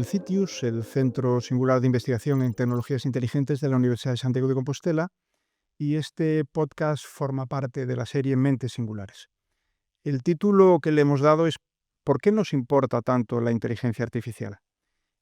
el CITIUS, el Centro Singular de Investigación en Tecnologías Inteligentes de la Universidad de Santiago de Compostela, y este podcast forma parte de la serie Mentes Singulares. El título que le hemos dado es ¿Por qué nos importa tanto la inteligencia artificial?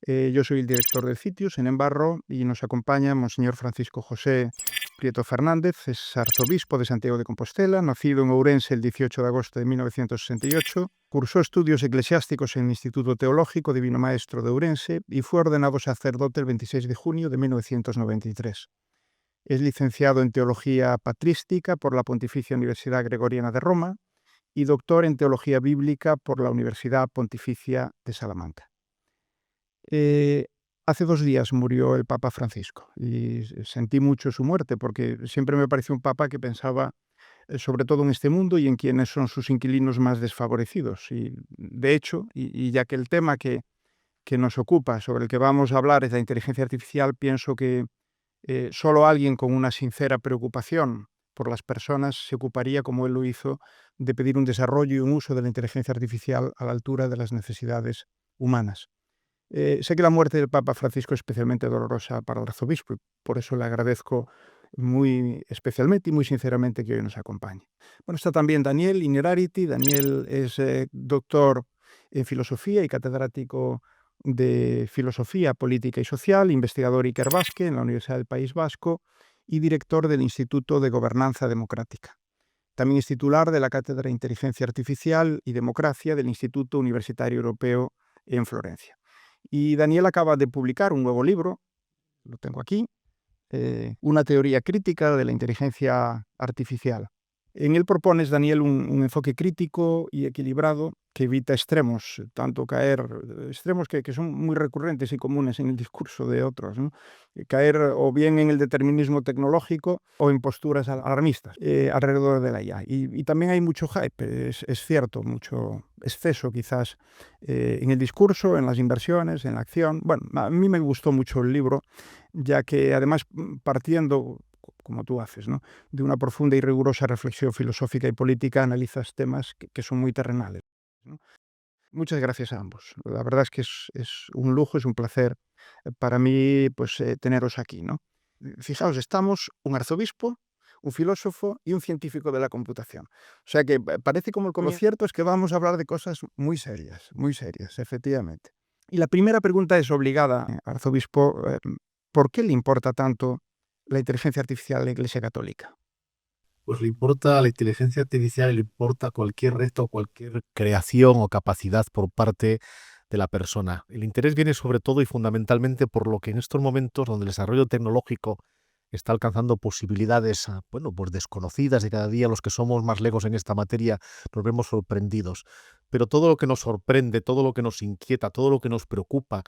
Yo soy el director del CITIUS en Embarro y nos acompaña Monseñor Francisco José Prieto Fernández, es arzobispo de Santiago de Compostela, nacido en Ourense el 18 de agosto de 1968, cursó estudios eclesiásticos en el Instituto Teológico Divino Maestro de Ourense y fue ordenado sacerdote el 26 de junio de 1993. Es licenciado en Teología Patrística por la Pontificia Universidad Gregoriana de Roma y doctor en Teología Bíblica por la Universidad Pontificia de Salamanca. Hace 2 días murió el Papa Francisco y sentí mucho su muerte porque siempre me pareció un papa que pensaba sobre todo en este mundo y en quienes son sus inquilinos más desfavorecidos. Y de hecho, y ya que el tema que nos ocupa, sobre el que vamos a hablar, es la inteligencia artificial, pienso que solo alguien con una sincera preocupación por las personas se ocuparía, como él lo hizo, de pedir un desarrollo y un uso de la inteligencia artificial a la altura de las necesidades humanas. Sé que la muerte del Papa Francisco es especialmente dolorosa para el arzobispo y por eso le agradezco muy especialmente y muy sinceramente que hoy nos acompañe. Bueno, está también Daniel Innerarity. Daniel es doctor en filosofía y catedrático de filosofía política y social, investigador Iker Basque en la Universidad del País Vasco y director del Instituto de Gobernanza Democrática. También es titular de la Cátedra de Inteligencia Artificial y Democracia del Instituto Universitario Europeo en Florencia. Y Daniel acaba de publicar un nuevo libro, lo tengo aquí, Una teoría crítica de la inteligencia artificial. En él propones, Daniel, un enfoque crítico y equilibrado que evita extremos, tanto caer, extremos que son muy recurrentes y comunes en el discurso de otros, ¿no? Caer o bien en el determinismo tecnológico o en posturas alarmistas alrededor de la IA. Y también hay mucho hype, es cierto, mucho exceso quizás en el discurso, en las inversiones, en la acción. Bueno, a mí me gustó mucho el libro, ya que además partiendo, como tú haces, ¿no?, de una profunda y rigurosa reflexión filosófica y política, analizas temas que son muy terrenales, ¿no? Muchas gracias a ambos. La verdad es que es un lujo, es un placer para mí pues, teneros aquí, ¿no? Fijaos, estamos un arzobispo, un filósofo y un científico de la computación. O sea que parece como el comienzo. Lo cierto es que vamos a hablar de cosas muy serias, efectivamente. Y la primera pregunta es obligada, arzobispo, ¿por qué le importa tanto la inteligencia artificial a la Iglesia Católica? Pues le importa la inteligencia artificial, le importa cualquier reto, cualquier creación o capacidad por parte de la persona. El interés viene sobre todo y fundamentalmente por lo que en estos momentos donde el desarrollo tecnológico está alcanzando posibilidades, bueno, pues desconocidas, y cada día los que somos más legos en esta materia nos vemos sorprendidos. Pero todo lo que nos sorprende, todo lo que nos inquieta, todo lo que nos preocupa,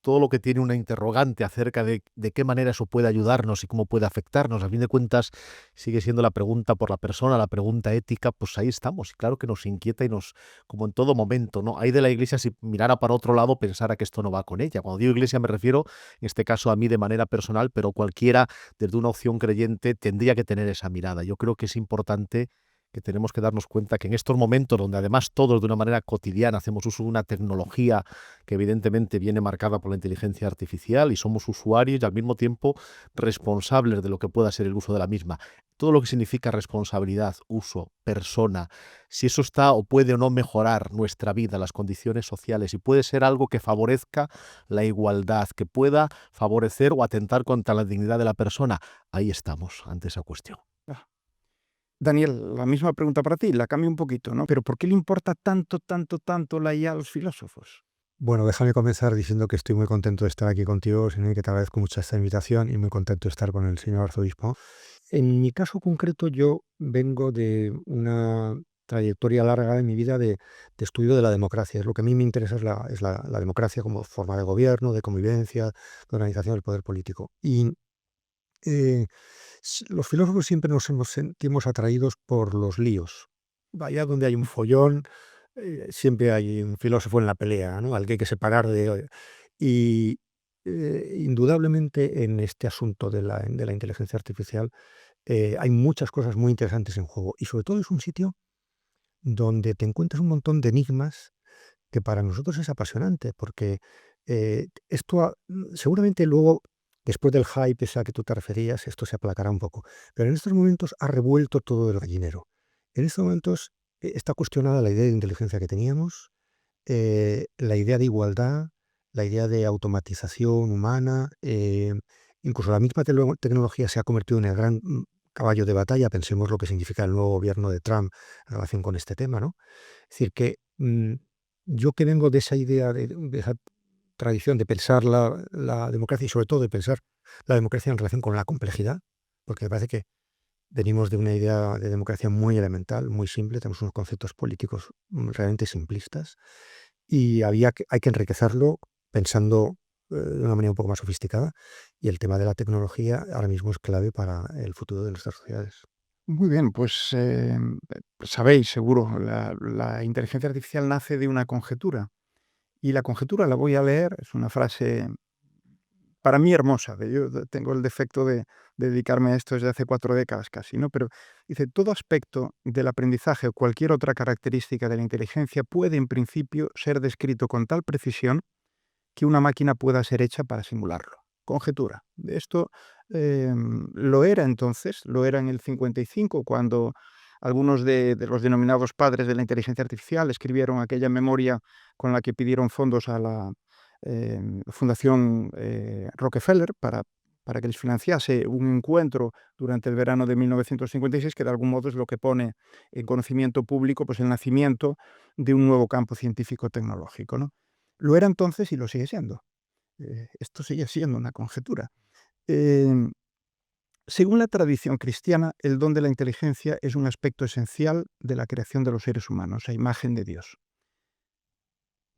todo lo que tiene una interrogante acerca de qué manera eso puede ayudarnos y cómo puede afectarnos, a fin de cuentas sigue siendo la pregunta por la persona, la pregunta ética, pues ahí estamos. Y claro que nos inquieta y nos, como en todo momento, ¿no? Hay de la Iglesia, si mirara para otro lado, pensara que esto no va con ella. Cuando digo Iglesia me refiero, en este caso, a mí de manera personal, pero cualquiera desde una opción creyente tendría que tener esa mirada. Yo creo que es importante que tenemos que darnos cuenta que en estos momentos donde además todos de una manera cotidiana hacemos uso de una tecnología que evidentemente viene marcada por la inteligencia artificial y somos usuarios y al mismo tiempo responsables de lo que pueda ser el uso de la misma. Todo lo que significa responsabilidad, uso, persona, si eso está o puede o no mejorar nuestra vida, las condiciones sociales, y puede ser algo que favorezca la igualdad, que pueda favorecer o atentar contra la dignidad de la persona, ahí estamos ante esa cuestión. Daniel, la misma pregunta para ti, la cambio un poquito, ¿no? Pero ¿por qué le importa tanto la IA a los filósofos? Bueno, déjame comenzar diciendo que estoy muy contento de estar aquí contigo, señor, y que te agradezco mucho esta invitación y muy contento de estar con el señor arzobispo. En mi caso concreto, yo vengo de una trayectoria larga en mi vida de estudio de la democracia. Es lo que a mí me interesa es la democracia como forma de gobierno, de convivencia, de organización del poder político. Y eh, los filósofos siempre nos sentimos atraídos por los líos. Allá donde hay un follón, siempre hay un filósofo en la pelea, ¿no?, al que hay que separar de... Y indudablemente en este asunto de la inteligencia artificial hay muchas cosas muy interesantes en juego. Y sobre todo es un sitio donde te encuentras un montón de enigmas que para nosotros es apasionante, porque Seguramente luego, después del hype ese al que tú te referías, esto se aplacará un poco. Pero en estos momentos ha revuelto todo el gallinero. En estos momentos está cuestionada la idea de inteligencia que teníamos, la idea de igualdad, la idea de automatización humana, incluso la misma tecnología se ha convertido en el gran caballo de batalla. Pensemos lo que significa el nuevo gobierno de Trump en relación con este tema, ¿no? Es decir, que yo que vengo de esa idea, de esa tradición de pensar la democracia y sobre todo de pensar la democracia en relación con la complejidad, porque me parece que venimos de una idea de democracia muy elemental, muy simple, tenemos unos conceptos políticos realmente simplistas y hay que enriquecerlo pensando de una manera un poco más sofisticada, y el tema de la tecnología ahora mismo es clave para el futuro de nuestras sociedades. Muy bien, pues sabéis seguro, la inteligencia artificial nace de una conjetura. Y la conjetura la voy a leer, es una frase para mí hermosa. Yo tengo el defecto de dedicarme a esto desde hace 4 décadas casi, ¿no? Pero dice, todo aspecto del aprendizaje o cualquier otra característica de la inteligencia puede en principio ser descrito con tal precisión que una máquina pueda ser hecha para simularlo. Conjetura. Esto lo era entonces, lo era en el 55, cuando algunos de los denominados padres de la inteligencia artificial escribieron aquella memoria con la que pidieron fondos a la Fundación Rockefeller para que les financiase un encuentro durante el verano de 1956, que de algún modo es lo que pone en conocimiento público pues, el nacimiento de un nuevo campo científico-tecnológico, ¿no? Lo era entonces y lo sigue siendo. Esto sigue siendo una conjetura. Em, Según la tradición cristiana, el don de la inteligencia es un aspecto esencial de la creación de los seres humanos, a imagen de Dios.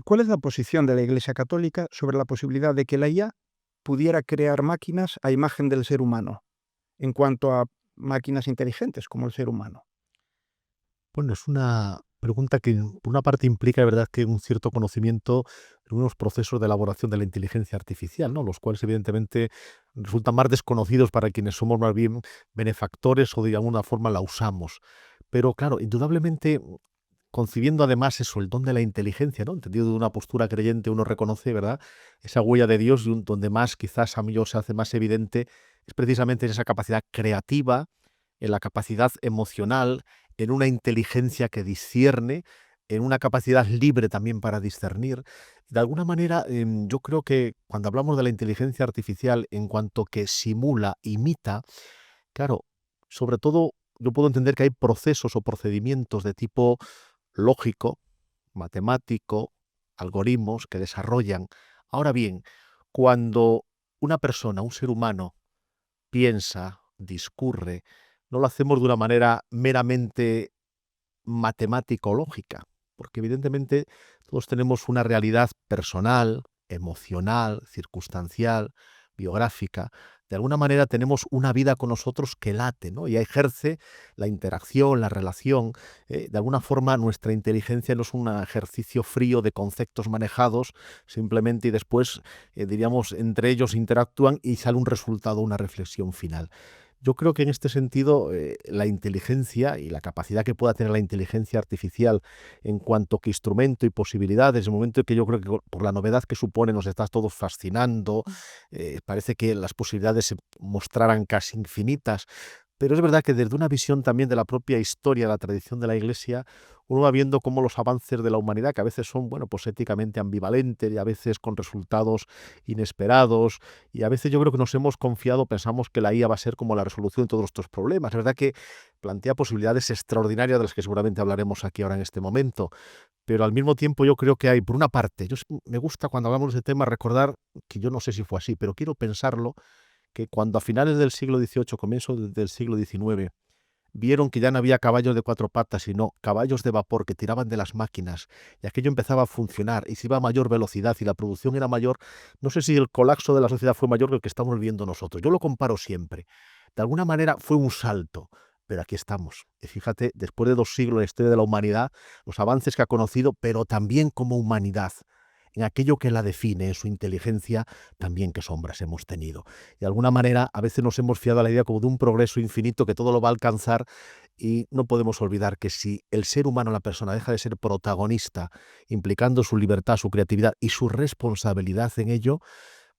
¿Cuál es la posición de la Iglesia Católica sobre la posibilidad de que la IA pudiera crear máquinas a imagen del ser humano, en cuanto a máquinas inteligentes como el ser humano? Bueno, es una pregunta que por una parte implica, de verdad, que un cierto conocimiento de unos procesos de elaboración de la inteligencia artificial, ¿no? Los cuales evidentemente resultan más desconocidos para quienes somos más bien benefactores o de alguna forma la usamos. Pero claro, indudablemente concibiendo además eso, el don de la inteligencia, ¿no? Entendido de una postura creyente, uno reconoce, ¿verdad? Esa huella de Dios y donde más quizás a mí se hace más evidente es precisamente en esa capacidad creativa, en la capacidad emocional, en una inteligencia que discierne, en una capacidad libre también para discernir. De alguna manera, yo creo que cuando hablamos de la inteligencia artificial en cuanto que simula, imita, claro, sobre todo yo puedo entender que hay procesos o procedimientos de tipo lógico, matemático, algoritmos que desarrollan. Ahora bien, cuando una persona, un ser humano, piensa, discurre, no lo hacemos de una manera meramente matemática o lógica, porque evidentemente todos tenemos una realidad personal, emocional, circunstancial, biográfica. De alguna manera tenemos una vida con nosotros que late, ¿no? Y ejerce la interacción, la relación. De alguna forma nuestra inteligencia no es un ejercicio frío de conceptos manejados simplemente y después, diríamos, entre ellos interactúan y sale un resultado, una reflexión final. Yo creo que en este sentido la inteligencia y la capacidad que pueda tener la inteligencia artificial en cuanto que instrumento y posibilidades, el momento en que yo creo que por la novedad que supone nos está todos fascinando, parece que las posibilidades se mostraran casi infinitas, pero es verdad que desde una visión también de la propia historia, la tradición de la Iglesia, uno va viendo cómo los avances de la humanidad, que a veces son, bueno, pues éticamente ambivalentes y a veces con resultados inesperados, y a veces yo creo que nos hemos confiado, pensamos que la IA va a ser como la resolución de todos nuestros problemas. Es verdad que plantea posibilidades extraordinarias de las que seguramente hablaremos aquí ahora en este momento, pero al mismo tiempo yo creo que hay, por una parte, me gusta cuando hablamos de este tema recordar que yo no sé si fue así, pero quiero pensarlo, que cuando a finales del siglo XVIII, comienzo del siglo XIX, vieron que ya no había caballos de 4 patas, sino caballos de vapor que tiraban de las máquinas, y aquello empezaba a funcionar, y se iba a mayor velocidad, y la producción era mayor. No sé si el colapso de la sociedad fue mayor que el que estamos viviendo nosotros. Yo lo comparo siempre. De alguna manera fue un salto, pero aquí estamos. Y fíjate, después de 2 siglos de la historia de la humanidad, los avances que ha conocido, pero también como humanidad. en aquello que la define, en su inteligencia, también qué sombras hemos tenido. De alguna manera, a veces nos hemos fiado a la idea como de un progreso infinito que todo lo va a alcanzar, y no podemos olvidar que si el ser humano, la persona, deja de ser protagonista, implicando su libertad, su creatividad y su responsabilidad en ello,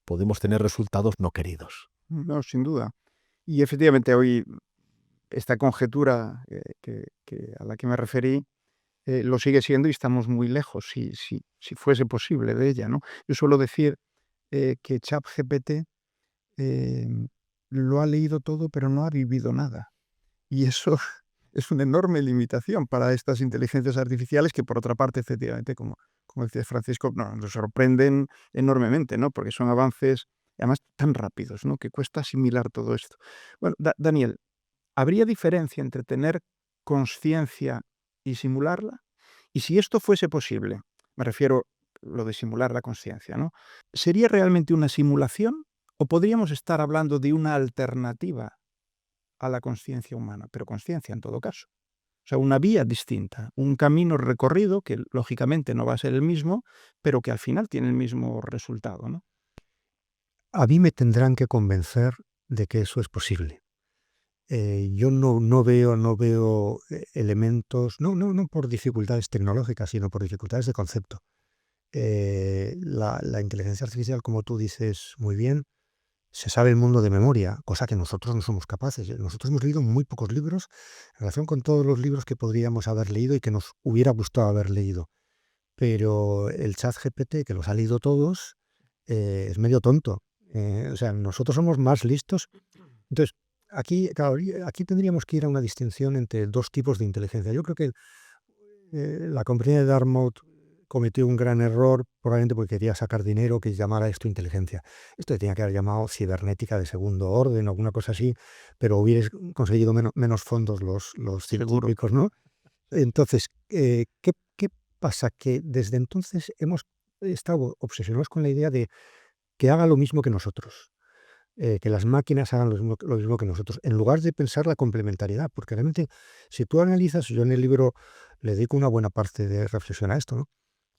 podemos tener resultados no queridos. No, sin duda. Y efectivamente hoy esta conjetura a la que me referí lo sigue siendo y estamos muy lejos, si fuese posible, de ella, ¿no? Yo suelo decir que ChatGPT eh, lo ha leído todo, pero no ha vivido nada. Y eso es una enorme limitación para estas inteligencias artificiales que, por otra parte, efectivamente, como decía Francisco, nos sorprenden enormemente, ¿no? Porque son avances, además, tan rápidos, ¿no? Que cuesta asimilar todo esto. Bueno, Daniel, ¿habría diferencia entre tener conciencia y simularla? Y si esto fuese posible, me refiero lo de simular la conciencia, ¿no? ¿Sería realmente una simulación o podríamos estar hablando de una alternativa a la conciencia humana? Pero conciencia en todo caso. O sea, una vía distinta, un camino recorrido que lógicamente no va a ser el mismo, pero que al final tiene el mismo resultado, ¿no? A mí me tendrán que convencer de que eso es posible. Yo no veo elementos, no por dificultades tecnológicas, sino por dificultades de concepto. La inteligencia artificial, como tú dices muy bien, se sabe el mundo de memoria, cosa que nosotros no somos capaces. Nosotros hemos leído muy pocos libros en relación con todos los libros que podríamos haber leído y que nos hubiera gustado haber leído. Pero el ChatGPT, que los ha leído todos, es medio tonto. O sea, nosotros somos más listos. Entonces, aquí, claro, aquí tendríamos que ir a una distinción entre dos tipos de inteligencia. Yo creo que la compañía de Dartmouth cometió un gran error, probablemente porque quería sacar dinero, que llamara esto inteligencia. Esto tenía que haber llamado cibernética de segundo orden, alguna cosa así, pero hubierais conseguido menos fondos los Seguro. científicos, ¿no? Entonces, ¿qué pasa? Que desde entonces hemos estado obsesionados con la idea de que haga lo mismo que nosotros, que las máquinas hagan lo mismo que nosotros, en lugar de pensar la complementariedad, porque realmente, si tú analizas, yo en el libro le dedico una buena parte de reflexión a esto, ¿no?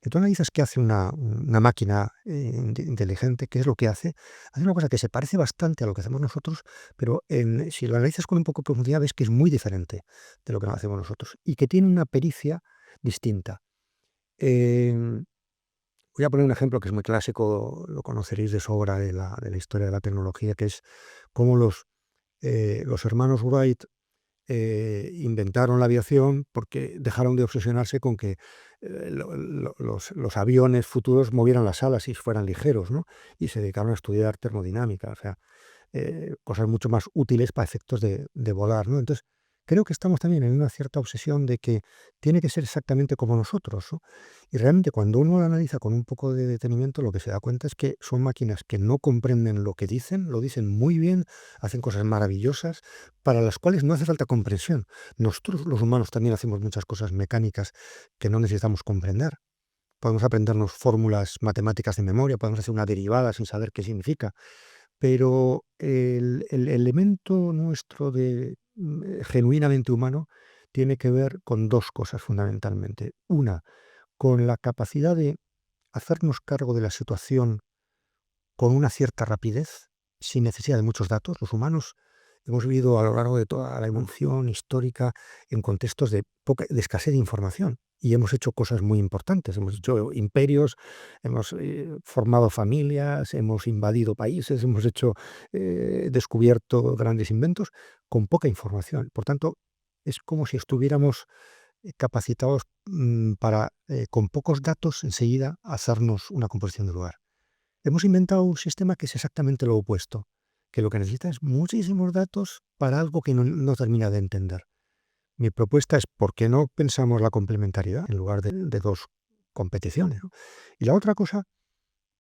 Que tú analizas qué hace una máquina inteligente, qué es lo que hace una cosa que se parece bastante a lo que hacemos nosotros, pero si lo analizas con un poco de profundidad, ves que es muy diferente de lo que hacemos nosotros y que tiene una pericia distinta. Em, Voy a poner un ejemplo que es muy clásico, lo conoceréis de sobra de la historia de la tecnología, que es cómo los hermanos Wright inventaron la aviación porque dejaron de obsesionarse con que los aviones futuros movieran las alas y fueran ligeros, ¿no? Y se dedicaron a estudiar termodinámica, o sea, cosas mucho más útiles para efectos de volar, ¿no? Entonces, creo que estamos también en una cierta obsesión de que tiene que ser exactamente como nosotros, ¿no? Y realmente cuando uno lo analiza con un poco de detenimiento, lo que se da cuenta es que son máquinas que no comprenden lo que dicen, lo dicen muy bien, hacen cosas maravillosas, para las cuales no hace falta comprensión. Nosotros los humanos también hacemos muchas cosas mecánicas que no necesitamos comprender. Podemos aprendernos fórmulas matemáticas de memoria, podemos hacer una derivada sin saber qué significa, pero el elemento nuestro genuinamente humano tiene que ver con dos cosas fundamentalmente. Una, con la capacidad de hacernos cargo de la situación con una cierta rapidez, sin necesidad de muchos datos. Los humanos hemos vivido a lo largo de toda la evolución histórica en contextos de escasez de información y hemos hecho cosas muy importantes. Hemos hecho imperios, hemos formado familias, hemos invadido países, hemos descubierto grandes inventos con poca información. Por tanto, es como si estuviéramos capacitados para, con pocos datos, enseguida hacernos una composición de lugar. Hemos inventado un sistema que es exactamente lo opuesto, que lo que necesita es muchísimos datos para algo que no termina de entender. Mi propuesta es, ¿por qué no pensamos la complementariedad en lugar de dos competiciones, ¿no? Y la otra cosa,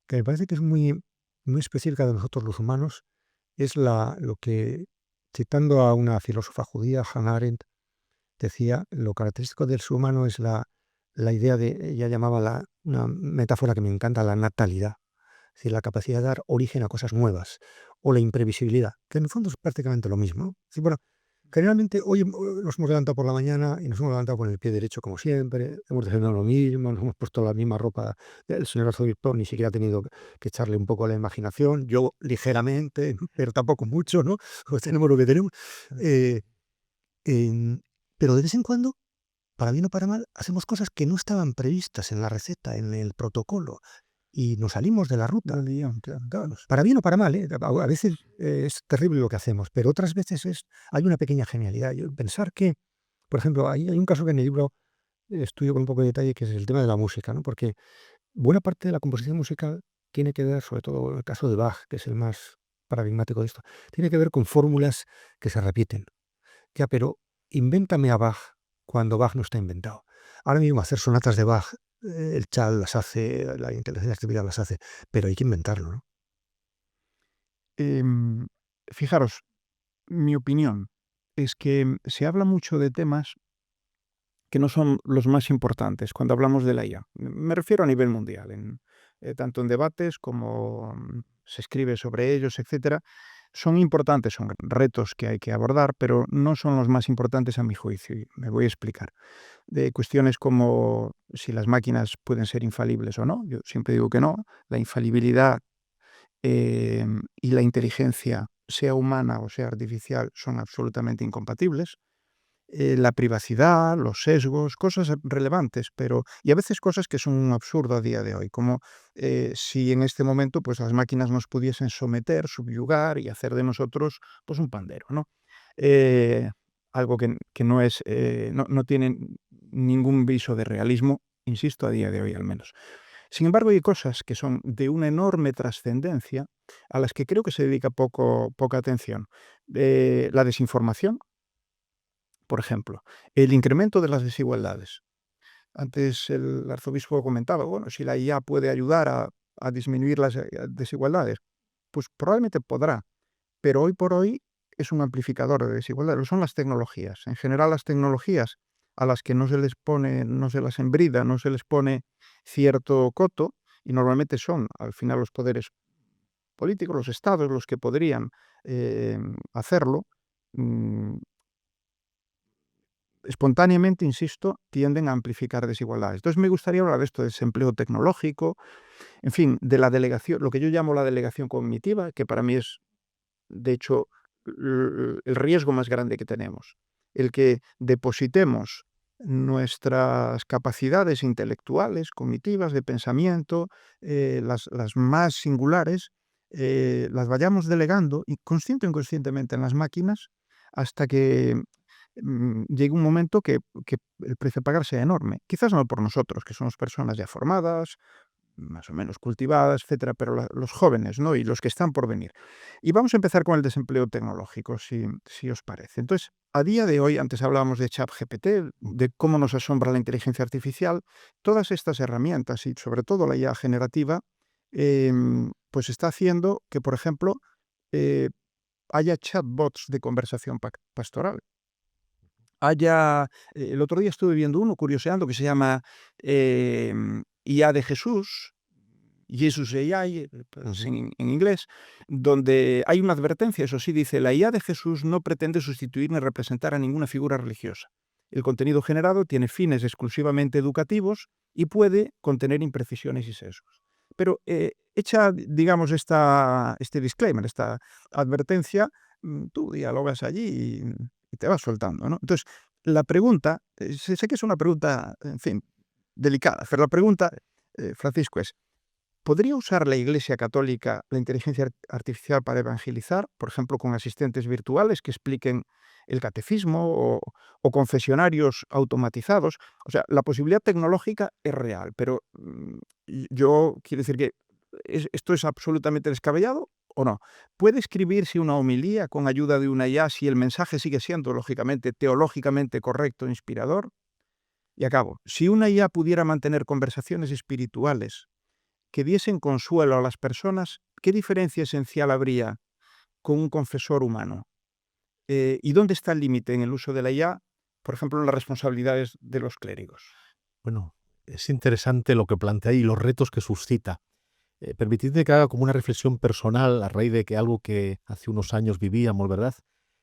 que me parece que es muy, muy específica de nosotros los humanos, es lo que, citando a una filósofa judía, Hannah Arendt, decía, lo característico del ser humano es la idea ella llamaba una metáfora que me encanta, la natalidad. Es decir, la capacidad de dar origen a cosas nuevas, o la imprevisibilidad, que en el fondo es prácticamente lo mismo, ¿no? Es decir, bueno, Generalmente hoy nos hemos levantado por la mañana y nos hemos levantado con el pie derecho como siempre, hemos desayunado lo mismo, nos hemos puesto la misma ropa. El señor arzobispo ni siquiera ha tenido que echarle un poco a la imaginación, yo ligeramente, pero tampoco mucho, ¿no? Pues tenemos lo que tenemos. Eh, em, pero de vez en cuando, para bien o para mal, hacemos cosas que no estaban previstas en la receta, en el protocolo, y nos salimos de la ruta. Del guión, claro. Claro, para bien o para mal, ¿eh? A veces es terrible lo que hacemos, pero otras veces hay una pequeña genialidad. Pensar que, por ejemplo, hay un caso que en el libro estudio con un poco de detalle, que es el tema de la música, ¿no? Porque buena parte de la composición musical tiene que ver, sobre todo en el caso de Bach, que es el más paradigmático de esto, tiene que ver con fórmulas que se repiten. Ya, pero invéntame a Bach cuando Bach no está inventado. Ahora mismo hacer sonatas de Bach, el chat las hace, la inteligencia artificial las hace, pero hay que inventarlo, ¿no? Em, Fijaros, mi opinión es que se habla mucho de temas que no son los más importantes cuando hablamos de la IA. Me refiero a nivel mundial, tanto en debates como se escribe sobre ellos, etcétera. Son importantes, son retos que hay que abordar, pero no son los más importantes a mi juicio. Y me voy a explicar. De cuestiones como si las máquinas pueden ser infalibles o no. Yo siempre digo que no. La infalibilidad y la inteligencia, sea humana o sea artificial, son absolutamente incompatibles. La privacidad, los sesgos, cosas relevantes, pero y a veces cosas que son un absurdo a día de hoy, como si en este momento pues las máquinas nos pudiesen someter, subyugar y hacer de nosotros pues un pandero, ¿no? Eh, Algo que no es, no tiene ningún viso de realismo, insisto, a día de hoy al menos. Sin embargo, hay cosas que son de una enorme trascendencia a las que creo que se dedica poca atención. La desinformación, por ejemplo, el incremento de las desigualdades. Antes el arzobispo comentaba, bueno, si la IA puede ayudar a disminuir las desigualdades, pues probablemente podrá, pero hoy por hoy es un amplificador de desigualdades, lo son las tecnologías. En general, las tecnologías a las que no se les pone, no se las embrida, no se les pone cierto coto, y normalmente son al final los poderes políticos, los estados, los que podrían hacerlo, mm, espontáneamente, insisto, tienden a amplificar desigualdades. Entonces me gustaría hablar de esto, del desempleo tecnológico, en fin, de la delegación, lo que yo llamo la delegación cognitiva, que para mí es, de hecho, el riesgo más grande que tenemos. El que depositemos nuestras capacidades intelectuales, cognitivas, de pensamiento, las más singulares, las vayamos delegando, consciente o inconscientemente, en las máquinas, hasta que llegue un momento que el precio a pagar sea enorme. Quizás no por nosotros, que somos personas ya formadas, más o menos cultivadas, etcétera, pero los jóvenes, ¿no? Y los que están por venir. Y vamos a empezar con el desempleo tecnológico, si os parece. Entonces, a día de hoy, antes hablábamos de ChatGPT, de cómo nos asombra la inteligencia artificial, todas estas herramientas y sobre todo la IA generativa, pues está haciendo que, por ejemplo, eh, haya chatbots de conversación pastoral. El otro día estuve viendo uno, curioseando, que se llama IA de Jesús, Jesus AI, pues, en inglés, donde hay una advertencia, eso sí, dice: la IA de Jesús no pretende sustituir ni representar a ninguna figura religiosa. El contenido generado tiene fines exclusivamente educativos y puede contener imprecisiones y sesgos. Pero hecha, digamos, este disclaimer, esta advertencia, tú dialogas allí y te vas soltando, ¿no? Entonces, la pregunta, sé que es una pregunta, en fin, delicada, pero la pregunta, Francisco, es: ¿podría usar la Iglesia Católica la inteligencia artificial para evangelizar, por ejemplo, con asistentes virtuales que expliquen el catecismo o confesionarios automatizados? O sea, la posibilidad tecnológica es real, pero yo quiero decir que ¿esto es absolutamente descabellado o no? ¿Puede escribirse una homilía con ayuda de una IA si el mensaje sigue siendo, lógicamente, teológicamente correcto e inspirador? Y acabo. Si una IA pudiera mantener conversaciones espirituales que diesen consuelo a las personas, ¿qué diferencia esencial habría con un confesor humano? ¿Y dónde está el límite en el uso de la IA, por ejemplo, en las responsabilidades de los clérigos? Bueno, es interesante lo que plantea y los retos que suscita. Permitidme que haga como una reflexión personal a raíz de que algo que hace unos años vivíamos, ¿verdad?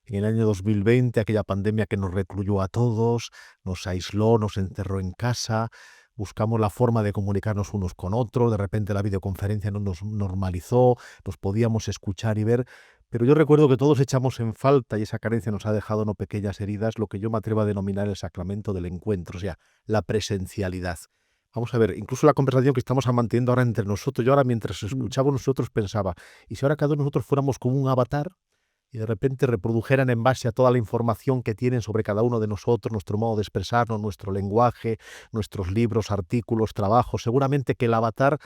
En el año 2020, aquella pandemia que nos recluyó a todos, nos aisló, nos encerró en casa, buscamos la forma de comunicarnos unos con otros, de repente la videoconferencia no nos normalizó, nos podíamos escuchar y ver, pero yo recuerdo que todos echamos en falta, y esa carencia nos ha dejado no pequeñas heridas, lo que yo me atrevo a denominar el sacramento del encuentro, o sea, la presencialidad. Vamos a ver, incluso la conversación que estamos manteniendo ahora entre nosotros, yo ahora mientras escuchaba nosotros pensaba, ¿y si ahora cada uno de nosotros fuéramos como un avatar y de repente reprodujeran en base a toda la información que tienen sobre cada uno de nosotros, nuestro modo de expresarnos, nuestro lenguaje, nuestros libros, artículos, trabajos? Seguramente que el avatar,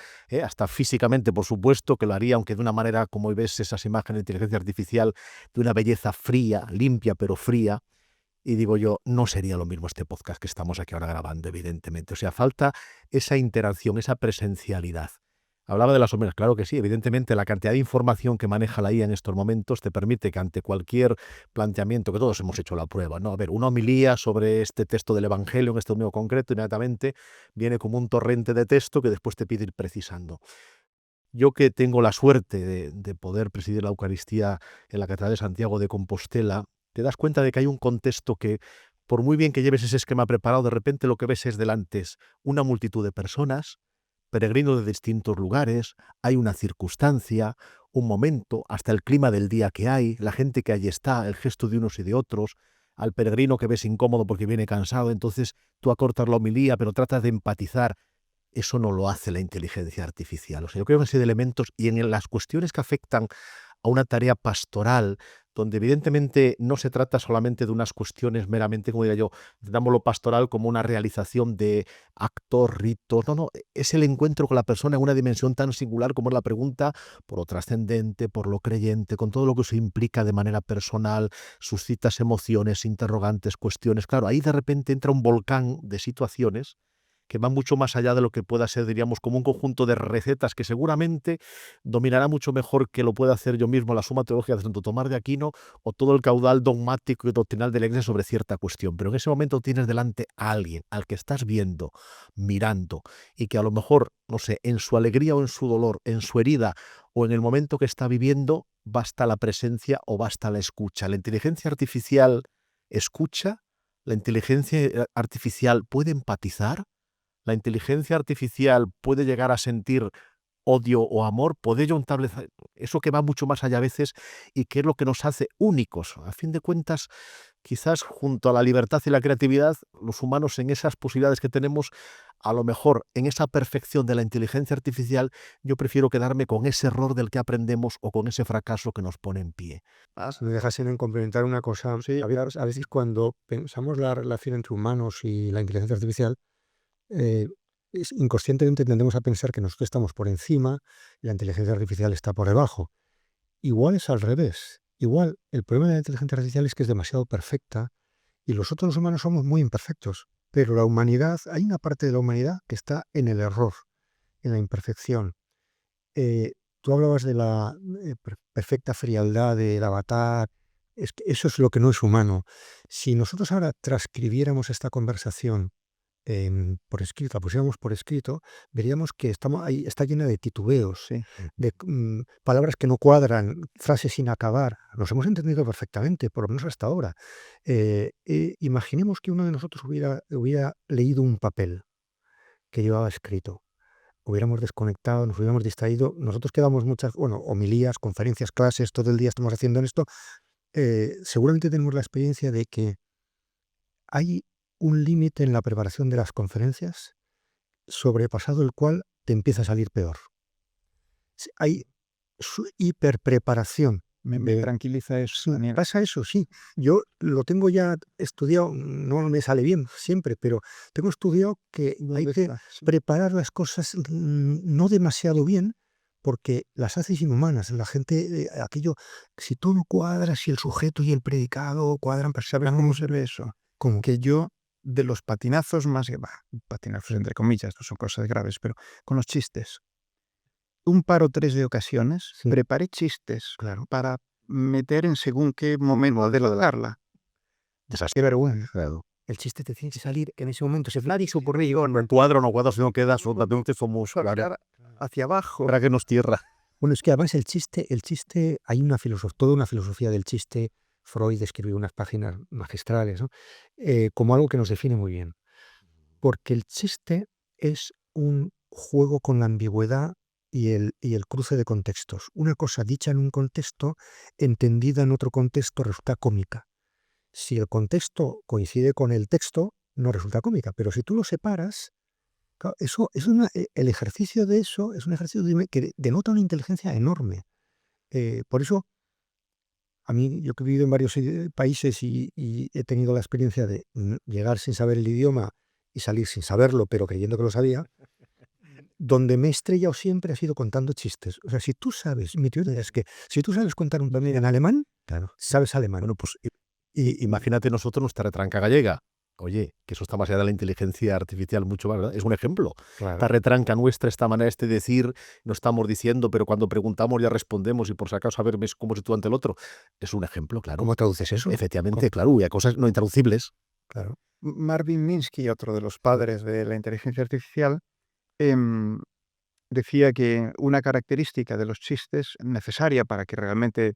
hasta físicamente, por supuesto, que lo haría, aunque de una manera, como ves esas imágenes de inteligencia artificial, de una belleza fría, limpia pero fría. Y digo yo, no sería lo mismo este podcast que estamos aquí ahora grabando, evidentemente. O sea, falta esa interacción, esa presencialidad. Hablaba de las sombras, claro que sí, evidentemente la cantidad de información que maneja la IA en estos momentos te permite que ante cualquier planteamiento, que todos hemos hecho la prueba, ¿no? A ver, una homilía sobre este texto del Evangelio, en este domingo concreto, inmediatamente viene como un torrente de texto que después te pide ir precisando. Yo que tengo la suerte de poder presidir la Eucaristía en la Catedral de Santiago de Compostela, te das cuenta de que hay un contexto que, por muy bien que lleves ese esquema preparado, de repente lo que ves es delante es una multitud de personas, peregrinos de distintos lugares, hay una circunstancia, un momento, hasta el clima del día que hay, la gente que allí está, el gesto de unos y de otros, al peregrino que ves incómodo porque viene cansado, entonces tú acortas la homilía, pero tratas de empatizar. Eso no lo hace la inteligencia artificial. O sea, yo creo que hay elementos, y en las cuestiones que afectan a una tarea pastoral, donde evidentemente no se trata solamente de unas cuestiones meramente, como diría yo, damos lo pastoral como una realización de actos, ritos. No, no, es el encuentro con la persona en una dimensión tan singular como es la pregunta por lo trascendente, por lo creyente, con todo lo que eso implica de manera personal, suscitas emociones, interrogantes, cuestiones. Claro, ahí de repente entra un volcán de situaciones que va mucho más allá de lo que pueda ser, diríamos, como un conjunto de recetas que seguramente dominará mucho mejor que lo pueda hacer yo mismo la Suma Teológica de Santo Tomás de Aquino o todo el caudal dogmático y doctrinal de la Iglesia sobre cierta cuestión. Pero en ese momento tienes delante a alguien al que estás viendo, mirando, y que a lo mejor, no sé, en su alegría o en su dolor, en su herida o en el momento que está viviendo, basta la presencia o basta la escucha. La inteligencia artificial escucha, la inteligencia artificial puede empatizar. La inteligencia artificial puede llegar a sentir odio o amor, puede ello establecer eso que va mucho más allá a veces y que es lo que nos hace únicos. A fin de cuentas, quizás junto a la libertad y la creatividad, los humanos en esas posibilidades que tenemos, a lo mejor en esa perfección de la inteligencia artificial, yo prefiero quedarme con ese error del que aprendemos o con ese fracaso que nos pone en pie. Me dejas en complementar una cosa. Sí. A veces cuando pensamos la relación entre humanos y la inteligencia artificial, inconscientemente tendemos a pensar que nosotros estamos por encima y la inteligencia artificial está por debajo. Igual es al revés. Igual el problema de la inteligencia artificial es que es demasiado perfecta y nosotros los humanos somos muy imperfectos. Pero la humanidad, hay una parte de la humanidad que está en el error, en la imperfección. Tú hablabas de la perfecta frialdad del avatar. Es que eso es lo que no es humano. Si nosotros ahora transcribiéramos esta conversación por escrito, la pusiéramos por escrito, veríamos que ahí está llena de titubeos, Sí. de palabras que no cuadran, frases sin acabar. Nos hemos entendido perfectamente, por lo menos hasta ahora. Imaginemos que uno de nosotros hubiera leído un papel que llevaba escrito. Hubiéramos desconectado, nos hubiéramos distraído. Nosotros quedamos homilías, conferencias, clases, todo el día estamos haciendo en esto. Seguramente tenemos la experiencia de que hay un límite en la preparación de las conferencias, sobrepasado el cual te empieza a salir peor. Hay hiperpreparación. Me tranquiliza eso, Daniel. Pasa eso, sí. Yo lo tengo ya estudiado, no me sale bien siempre, pero tengo estudiado que hay que preparar las cosas no demasiado bien, porque las haces inhumanas. La gente, aquello, si todo cuadra, si el sujeto y el predicado cuadran, ¿Sabes cómo se ve eso? ¿cómo? Que yo, de los patinazos más, patinazos entre comillas, no son cosas graves, pero con los chistes, un par o tres de ocasiones, Sí. preparé chistes Claro. para meter en según qué momento de la darla. Qué vergüenza. El chiste te tiene que salir en ese momento. Se Vladis o por ahí, Cuadro o no cuadro, si no queda absolutamente somos hacia abajo. para que nos tierra. Bueno, es que además el chiste, hay toda una filosofía del chiste Freud escribió unas páginas magistrales, ¿no? Como algo que nos define muy bien. Porque el chiste es un juego con la ambigüedad y el cruce de contextos. Una cosa dicha en un contexto, entendida en otro contexto, resulta cómica. Si el contexto coincide con el texto, no resulta cómica, pero si tú lo separas, claro, eso es el ejercicio de eso es un ejercicio que denota una inteligencia enorme. Por eso, a mí, yo que he vivido en varios países y he tenido la experiencia de llegar sin saber el idioma y salir sin saberlo, pero creyendo que lo sabía, donde me he estrellado siempre ha sido contando chistes. O sea, si tú sabes, mi teoría es que si tú sabes contar un chiste en alemán, Claro. sabes alemán. Bueno, pues imagínate nosotros nuestra retranca gallega. Oye, que eso está más allá de la inteligencia artificial mucho más, ¿verdad? Es un ejemplo. Esta Claro. retranca nuestra, esta manera de decir, no estamos diciendo, pero cuando preguntamos ya respondemos y por si acaso saber cómo se tú ante el otro. Es un ejemplo, claro. ¿Cómo traduces eso? Efectivamente, claro, y a cosas no intraducibles. Claro. Marvin Minsky, otro de los padres de la inteligencia artificial, em, decía que una característica de los chistes necesaria para que realmente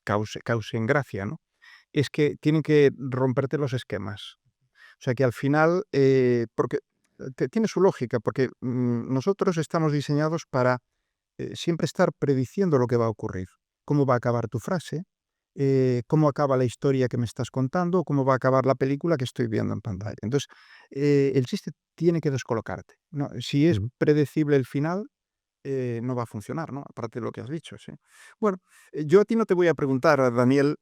causen gracia, ¿no? Es que tienen que romperte los esquemas. O sea que al final, porque tiene su lógica, porque nosotros estamos diseñados para siempre estar prediciendo lo que va a ocurrir, cómo va a acabar tu frase, cómo acaba la historia que me estás contando, cómo va a acabar la película que estoy viendo en pantalla. Entonces, el chiste tiene que descolocarte, ¿no? Si es Ujú. predecible el final, no va a funcionar, ¿no? Aparte de lo que has dicho, sí. Bueno, yo a ti no te voy a preguntar, Daniel,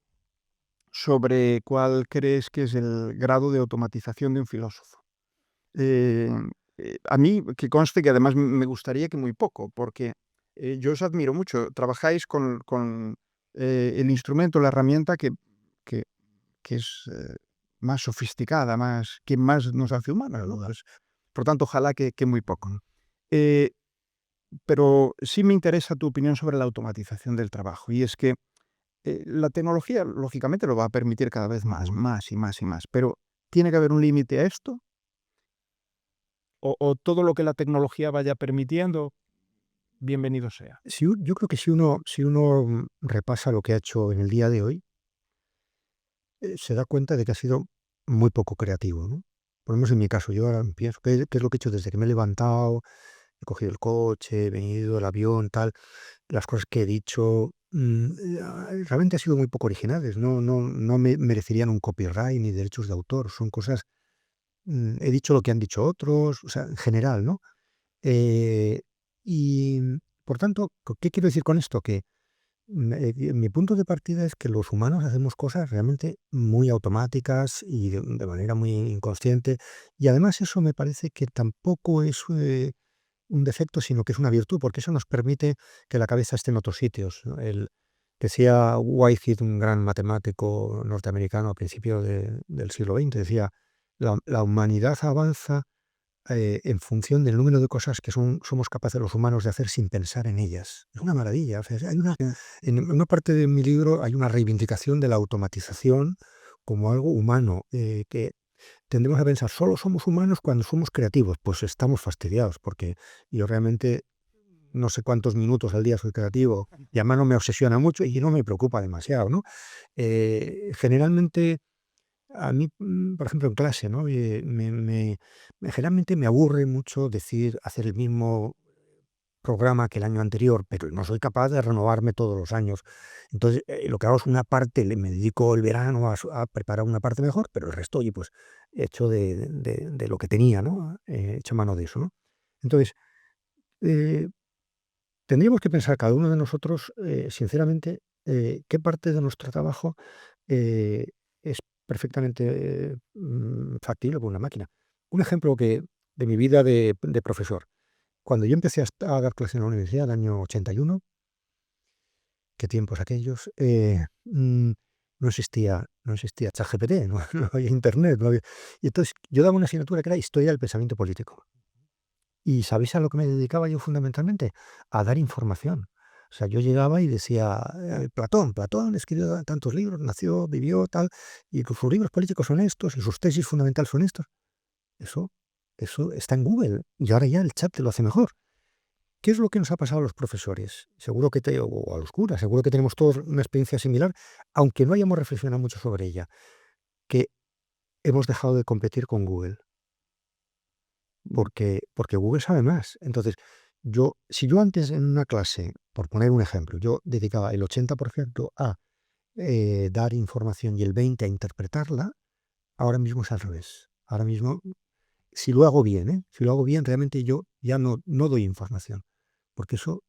sobre cuál crees que es el grado de automatización de un filósofo. Eh, a mí, que conste que además me gustaría que muy poco, porque yo os admiro mucho. Trabajáis con el instrumento, la herramienta que, que es más sofisticada, que más nos hace humanos, ¿no? Pues, por tanto, ojalá que muy poco, ¿no? Eh, pero sí me interesa tu opinión sobre la automatización del trabajo. Y es que la tecnología, lógicamente, lo va a permitir cada vez más, más y más y más. Pero ¿tiene que haber un límite a esto? ¿O todo lo que la tecnología vaya permitiendo, bienvenido sea? Yo creo que si uno repasa lo que ha hecho en el día de hoy, se da cuenta de que ha sido muy poco creativo, ¿no? Por lo menos en mi caso, yo ahora pienso, ¿qué es lo que he hecho desde que me he levantado? He cogido el coche, he venido, el avión, tal, las cosas que he dicho, realmente han sido muy poco originales, no me merecerían un copyright ni derechos de autor, son cosas, he dicho lo que han dicho otros, o sea, en general, ¿no? Eh, y, por tanto, ¿qué quiero decir con esto? Que mi punto de partida es que los humanos hacemos cosas realmente muy automáticas y de manera muy inconsciente, y además eso me parece que tampoco es un defecto, sino que es una virtud, porque eso nos permite que la cabeza esté en otros sitios, ¿no? Decía Whitehead, un gran matemático norteamericano a principios del siglo XX, decía, la humanidad avanza en función del número de cosas que somos capaces los humanos de hacer sin pensar en ellas. Es una maravilla. O sea, en una parte de mi libro hay una reivindicación de la automatización como algo humano, que tendemos a pensar, solo somos humanos cuando somos creativos. Pues estamos fastidiados, porque yo realmente no sé cuántos minutos al día soy creativo, y además no me obsesiona mucho y no me preocupa demasiado, ¿no? Generalmente a mí, por ejemplo, en clase, ¿no? Generalmente me aburre mucho hacer el mismo programa que el año anterior, pero no soy capaz de renovarme todos los años. Entonces, lo que hago es una parte, me dedico el verano a preparar una parte mejor, pero el resto, oye, pues hecho de lo que tenía, ¿no? Hecho mano de eso, ¿no? Entonces, eh, tendríamos que pensar cada uno de nosotros, sinceramente, qué parte de nuestro trabajo eh, es perfectamente factible por una máquina. Un ejemplo de mi vida de profesor. Cuando yo empecé a dar clases en la universidad, el año 81, qué tiempos aquellos, no existía ChatGPT, no había internet, no había. Y entonces yo daba una asignatura que era Historia del Pensamiento Político. ¿Y sabéis a lo que me dedicaba yo fundamentalmente? A dar información. O sea, yo llegaba y decía, Platón escribió tantos libros, nació, vivió, tal, y sus libros políticos son estos, y sus tesis fundamentales son estos. Eso, eso está en Google, y ahora ya el chat te lo hace mejor. ¿Qué es lo que nos ha pasado a los profesores? Seguro que o a los curas, seguro que tenemos todos una experiencia similar, aunque no hayamos reflexionado mucho sobre ella, que hemos dejado de competir con Google, porque Google sabe más. Entonces, si yo antes en una clase, por poner un ejemplo, yo dedicaba el 80% a dar información y el 20% a interpretarla, ahora mismo es al revés. Ahora mismo, si lo hago bien, si lo hago bien, realmente yo ya no doy información, porque eso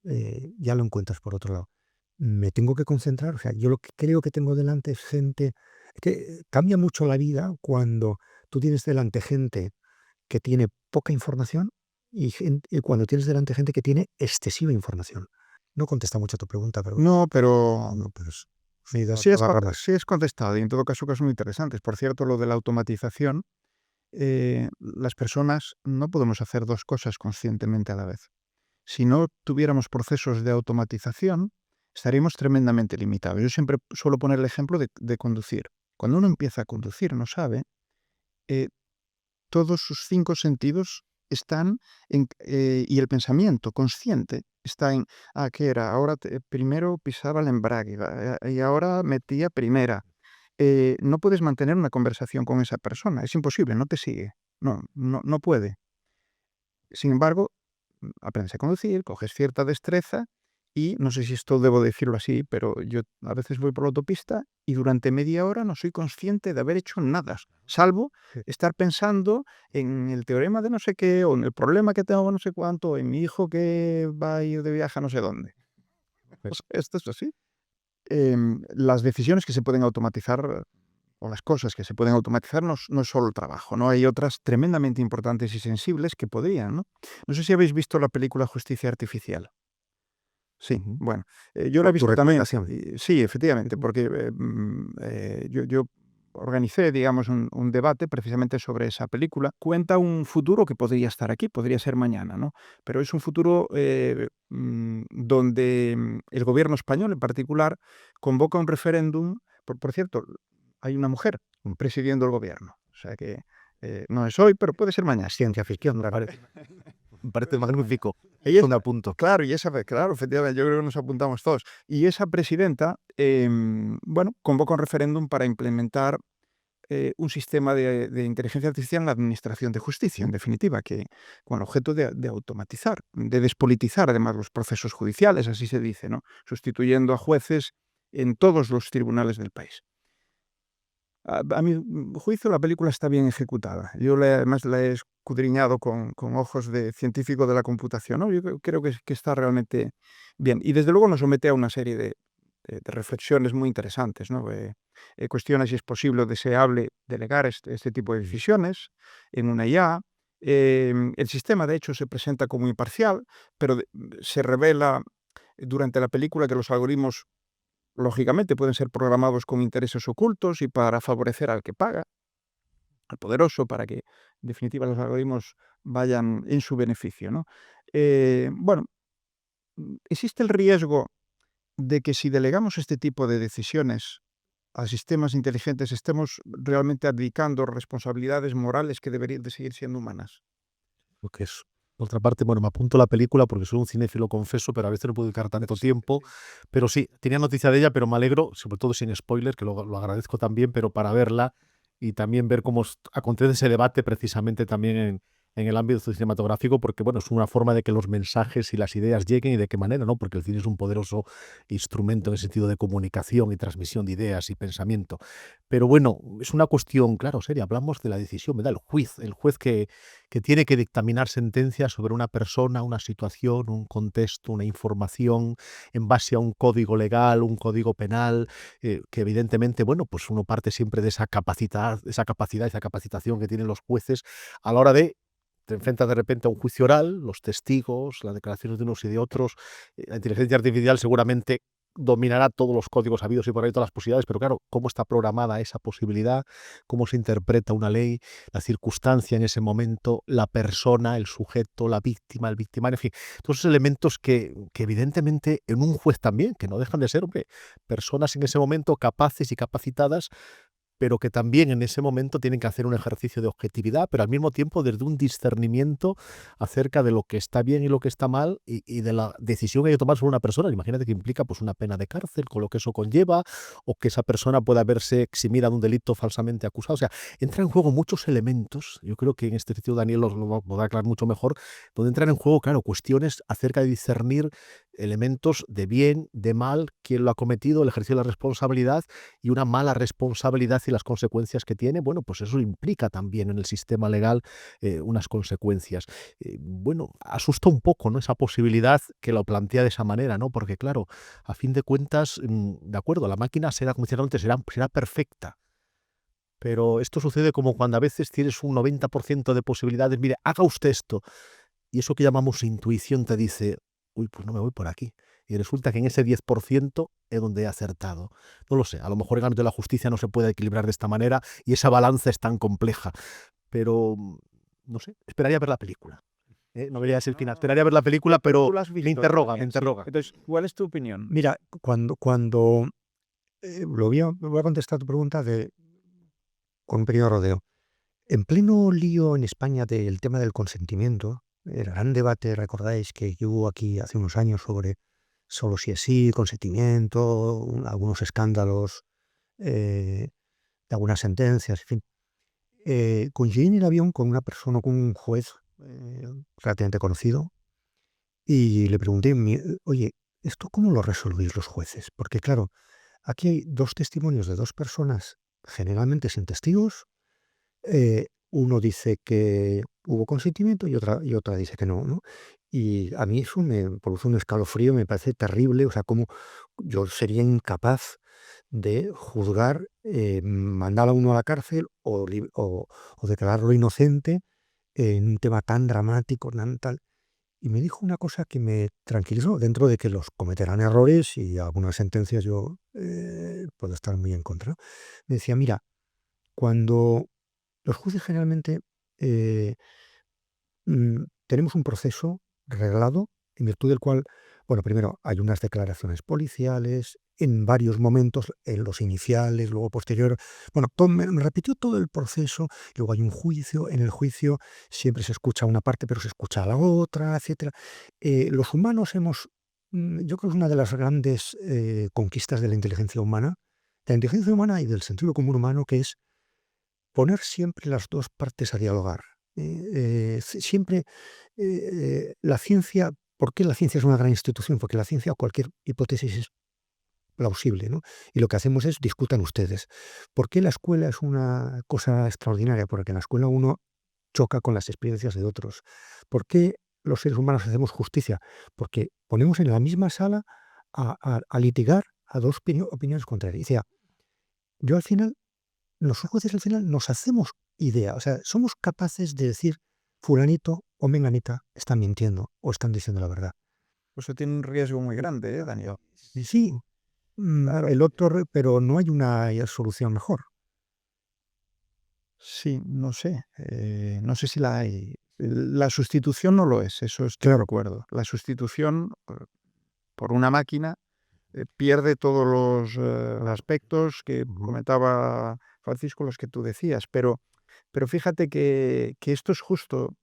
ya lo encuentras por otro lado. Me tengo que concentrar, o sea, yo lo que creo que tengo delante es gente, que cambia mucho la vida cuando tú tienes delante gente que tiene poca información y cuando tienes delante gente que tiene excesiva información. No contesta mucho a tu pregunta, pero No, pero no, pero me he ido a sí todas ramas. sí es contestado y en todo caso cosas muy interesantes. Por cierto, lo de la automatización, las personas no podemos hacer dos cosas conscientemente a la vez. Si no tuviéramos procesos de automatización, estaríamos tremendamente limitados. Yo siempre suelo poner el ejemplo de conducir. Cuando uno empieza a conducir, no sabe, eh, todos sus 5 sentidos están y el pensamiento consciente está en, ¿qué era? Ahora primero pisaba el embrague y ahora metía primera. No puedes mantener una conversación con esa persona, es imposible, no te sigue, no puede. Sin embargo, aprendes a conducir, coges cierta destreza y no sé si esto debo decirlo así, pero yo a veces voy por la autopista y durante media hora no soy consciente de haber hecho nada, salvo Sí. estar pensando en el teorema de no sé qué, o en el problema que tengo no sé cuánto, o en mi hijo que va a ir de viaje a no sé dónde. Pues, Esto es así. Las decisiones que se pueden automatizar o las cosas que se pueden automatizar no es solo el trabajo, ¿no? Hay otras tremendamente importantes y sensibles que podrían, ¿no? No sé si habéis visto la película Justicia Artificial. Sí, Ujú. bueno, yo la he por tu visto también, recomendación. sí, efectivamente, porque yo organicé, digamos, un debate precisamente sobre esa película. Cuenta un futuro que podría estar aquí, podría ser mañana, ¿no? Pero es un futuro donde el gobierno español en particular convoca un referéndum. Por cierto, hay una mujer presidiendo el gobierno, o sea que no es hoy, pero puede ser mañana. Ciencia ficción, Me claro. parece magnífico. Y Eso me apunto. claro, claro, efectivamente, yo creo que nos apuntamos todos. Y esa presidenta, bueno, convoca un referéndum para implementar un sistema de inteligencia artificial en la administración de justicia, en definitiva, que con el objeto de automatizar, de despolitizar además los procesos judiciales, así se dice, ¿no? Sustituyendo a jueces en todos los tribunales del país. A mi juicio, la película está bien ejecutada. Yo además la he escudriñado con ojos de científico de la computación, ¿no? Yo creo que está realmente bien. Y desde luego nos somete a una serie de reflexiones muy interesantes, ¿no? Cuestiona si es posible o deseable delegar este tipo de decisiones en una IA. El sistema, de hecho, se presenta como imparcial, pero se revela durante la película que los algoritmos lógicamente pueden ser programados con intereses ocultos y para favorecer al que paga, al poderoso, para que en definitiva los algoritmos vayan en su beneficio, ¿no? Bueno, existe el riesgo de que si delegamos este tipo de decisiones a sistemas inteligentes estemos realmente abdicando responsabilidades morales que deberían de seguir siendo humanas. Lo que es. Por otra parte, bueno, me apunto la película porque soy un cinéfilo, confeso, pero a veces no puedo dedicar tanto tiempo. Pero sí, tenía noticia de ella, pero me alegro, sobre todo sin spoiler, que lo agradezco también, pero para verla y también ver cómo acontece ese debate precisamente también en el ámbito cinematográfico, porque bueno, es una forma de que los mensajes y las ideas lleguen y de qué manera, ¿no? Porque el cine es un poderoso instrumento en el sentido de comunicación y transmisión de ideas y pensamiento. Pero bueno, es una cuestión, claro, seria. Hablamos de la decisión, ¿verdad? El juez que tiene que dictaminar sentencias sobre una persona, una situación, un contexto, una información en base a un código legal, un código penal, que evidentemente, bueno, pues uno parte siempre de esa capacidad, esa capacitación que tienen los jueces a la hora de te enfrentas de repente a un juicio oral, los testigos, las declaraciones de unos y de otros. La inteligencia artificial seguramente dominará todos los códigos habidos y por ahí, todas las posibilidades, pero claro, cómo está programada esa posibilidad, cómo se interpreta una ley, la circunstancia en ese momento, la persona, el sujeto, la víctima, el victimario, en fin, todos esos elementos que evidentemente en un juez también, que no dejan de ser, hombre, personas en ese momento capaces y capacitadas pero que también en ese momento tienen que hacer un ejercicio de objetividad, pero al mismo tiempo desde un discernimiento acerca de lo que está bien y lo que está mal y de la decisión que hay que tomar sobre una persona. Imagínate que implica pues una pena de cárcel, con lo que eso conlleva, o que esa persona pueda verse eximida de un delito falsamente acusado. O sea, entran en juego muchos elementos, yo creo que en este sitio Daniel lo podrá aclarar mucho mejor, donde entran en juego, claro, cuestiones acerca de discernir elementos de bien, de mal, quién lo ha cometido, el ejercicio de la responsabilidad y una mala responsabilidad y las consecuencias que tiene. Bueno, pues eso implica también en el sistema legal unas consecuencias. Bueno, asusta un poco, ¿no?, esa posibilidad que lo plantea de esa manera, ¿no? Porque claro, a fin de cuentas, de acuerdo, la máquina será, como decía antes, será perfecta. Pero esto sucede como cuando a veces tienes un 90% de posibilidades, mire, haga usted esto, y eso que llamamos intuición te dice, uy, pues no me voy por aquí. Y resulta que en ese 10% es donde he acertado. No lo sé, a lo mejor el ámbito de la justicia no se puede equilibrar de esta manera y esa balanza es tan compleja. Pero, no sé, esperaría ver la película. No vería ese final, esperaría ver la película, pero Tú lo has me visto, interroga, me Daniel, sí. interroga. Entonces, ¿cuál es tu opinión? Mira, cuando voy a contestar tu pregunta con un pequeño rodeo. En pleno lío en España del tema del consentimiento, el gran debate, recordáis, que hubo aquí hace unos años sobre solo si es sí, consentimiento, algunos escándalos de algunas sentencias, en fin. Coincidí en el avión con una persona, con un juez relativamente conocido, y le pregunté, oye, ¿esto cómo lo resolvéis los jueces? Porque claro, aquí hay dos testimonios de dos personas, generalmente sin testigos. Uno dice que hubo consentimiento y otra dice que no, ¿no? Y a mí eso me produce un escalofrío, me parece terrible, o sea, como yo sería incapaz de juzgar, mandar a uno a la cárcel o declararlo inocente en un tema tan dramático, tan tal. Y me dijo una cosa que me tranquilizó, dentro de que los cometerán errores y algunas sentencias yo puedo estar muy en contra. Me decía, mira, cuando los jueces generalmente eh, tenemos un proceso reglado en virtud del cual, bueno, primero hay unas declaraciones policiales, en varios momentos, en los iniciales, luego posterior, bueno, me repitió todo el proceso, luego hay un juicio, en el juicio siempre se escucha una parte, pero se escucha a la otra, etcétera. Los humanos yo creo que es una de las grandes conquistas de la inteligencia humana y del sentido común humano, que es poner siempre las dos partes a dialogar. Siempre la ciencia, ¿por qué la ciencia es una gran institución? Porque la ciencia, cualquier hipótesis es plausible, ¿no? Y lo que hacemos es discutan ustedes. ¿Por qué la escuela es una cosa extraordinaria? Porque en la escuela uno choca con las experiencias de otros. ¿Por qué los seres humanos hacemos justicia? Porque ponemos en la misma sala a litigar a dos opiniones contrarias. Y decía, yo al final, los jueces al final nos hacemos idea, o sea, somos capaces de decir fulanito o menganita están mintiendo o están diciendo la verdad. Pues eso tiene un riesgo muy grande, Daniel. Sí, Claro. el otro, pero no hay una solución mejor. Sí, no sé. No sé si la hay. La sustitución no lo es, eso estoy de acuerdo. La sustitución por una máquina pierde todos los aspectos que comentaba Francisco, los que tú decías. Pero fíjate que esto es justo,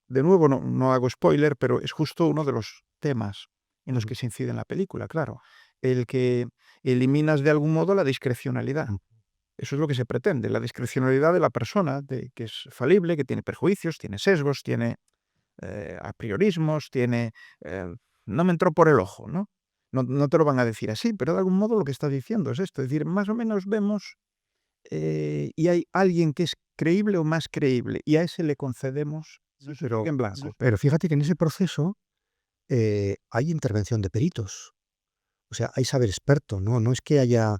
de nuevo, no hago spoiler, pero es justo uno de los temas en los que se incide en la película, claro. El que eliminas de algún modo la discrecionalidad. Eso es lo que se pretende, la discrecionalidad de la persona, que es falible, que tiene perjuicios, tiene sesgos, tiene apriorismos, tiene... no me entró por el ojo, ¿no? No te lo van a decir así, pero de algún modo lo que está diciendo es esto. Es decir, más o menos vemos y hay alguien que es creíble o más creíble y a ese le concedemos Pero, en blanco. pero fíjate que en ese proceso hay intervención de peritos. O sea, hay saber experto, no es que haya,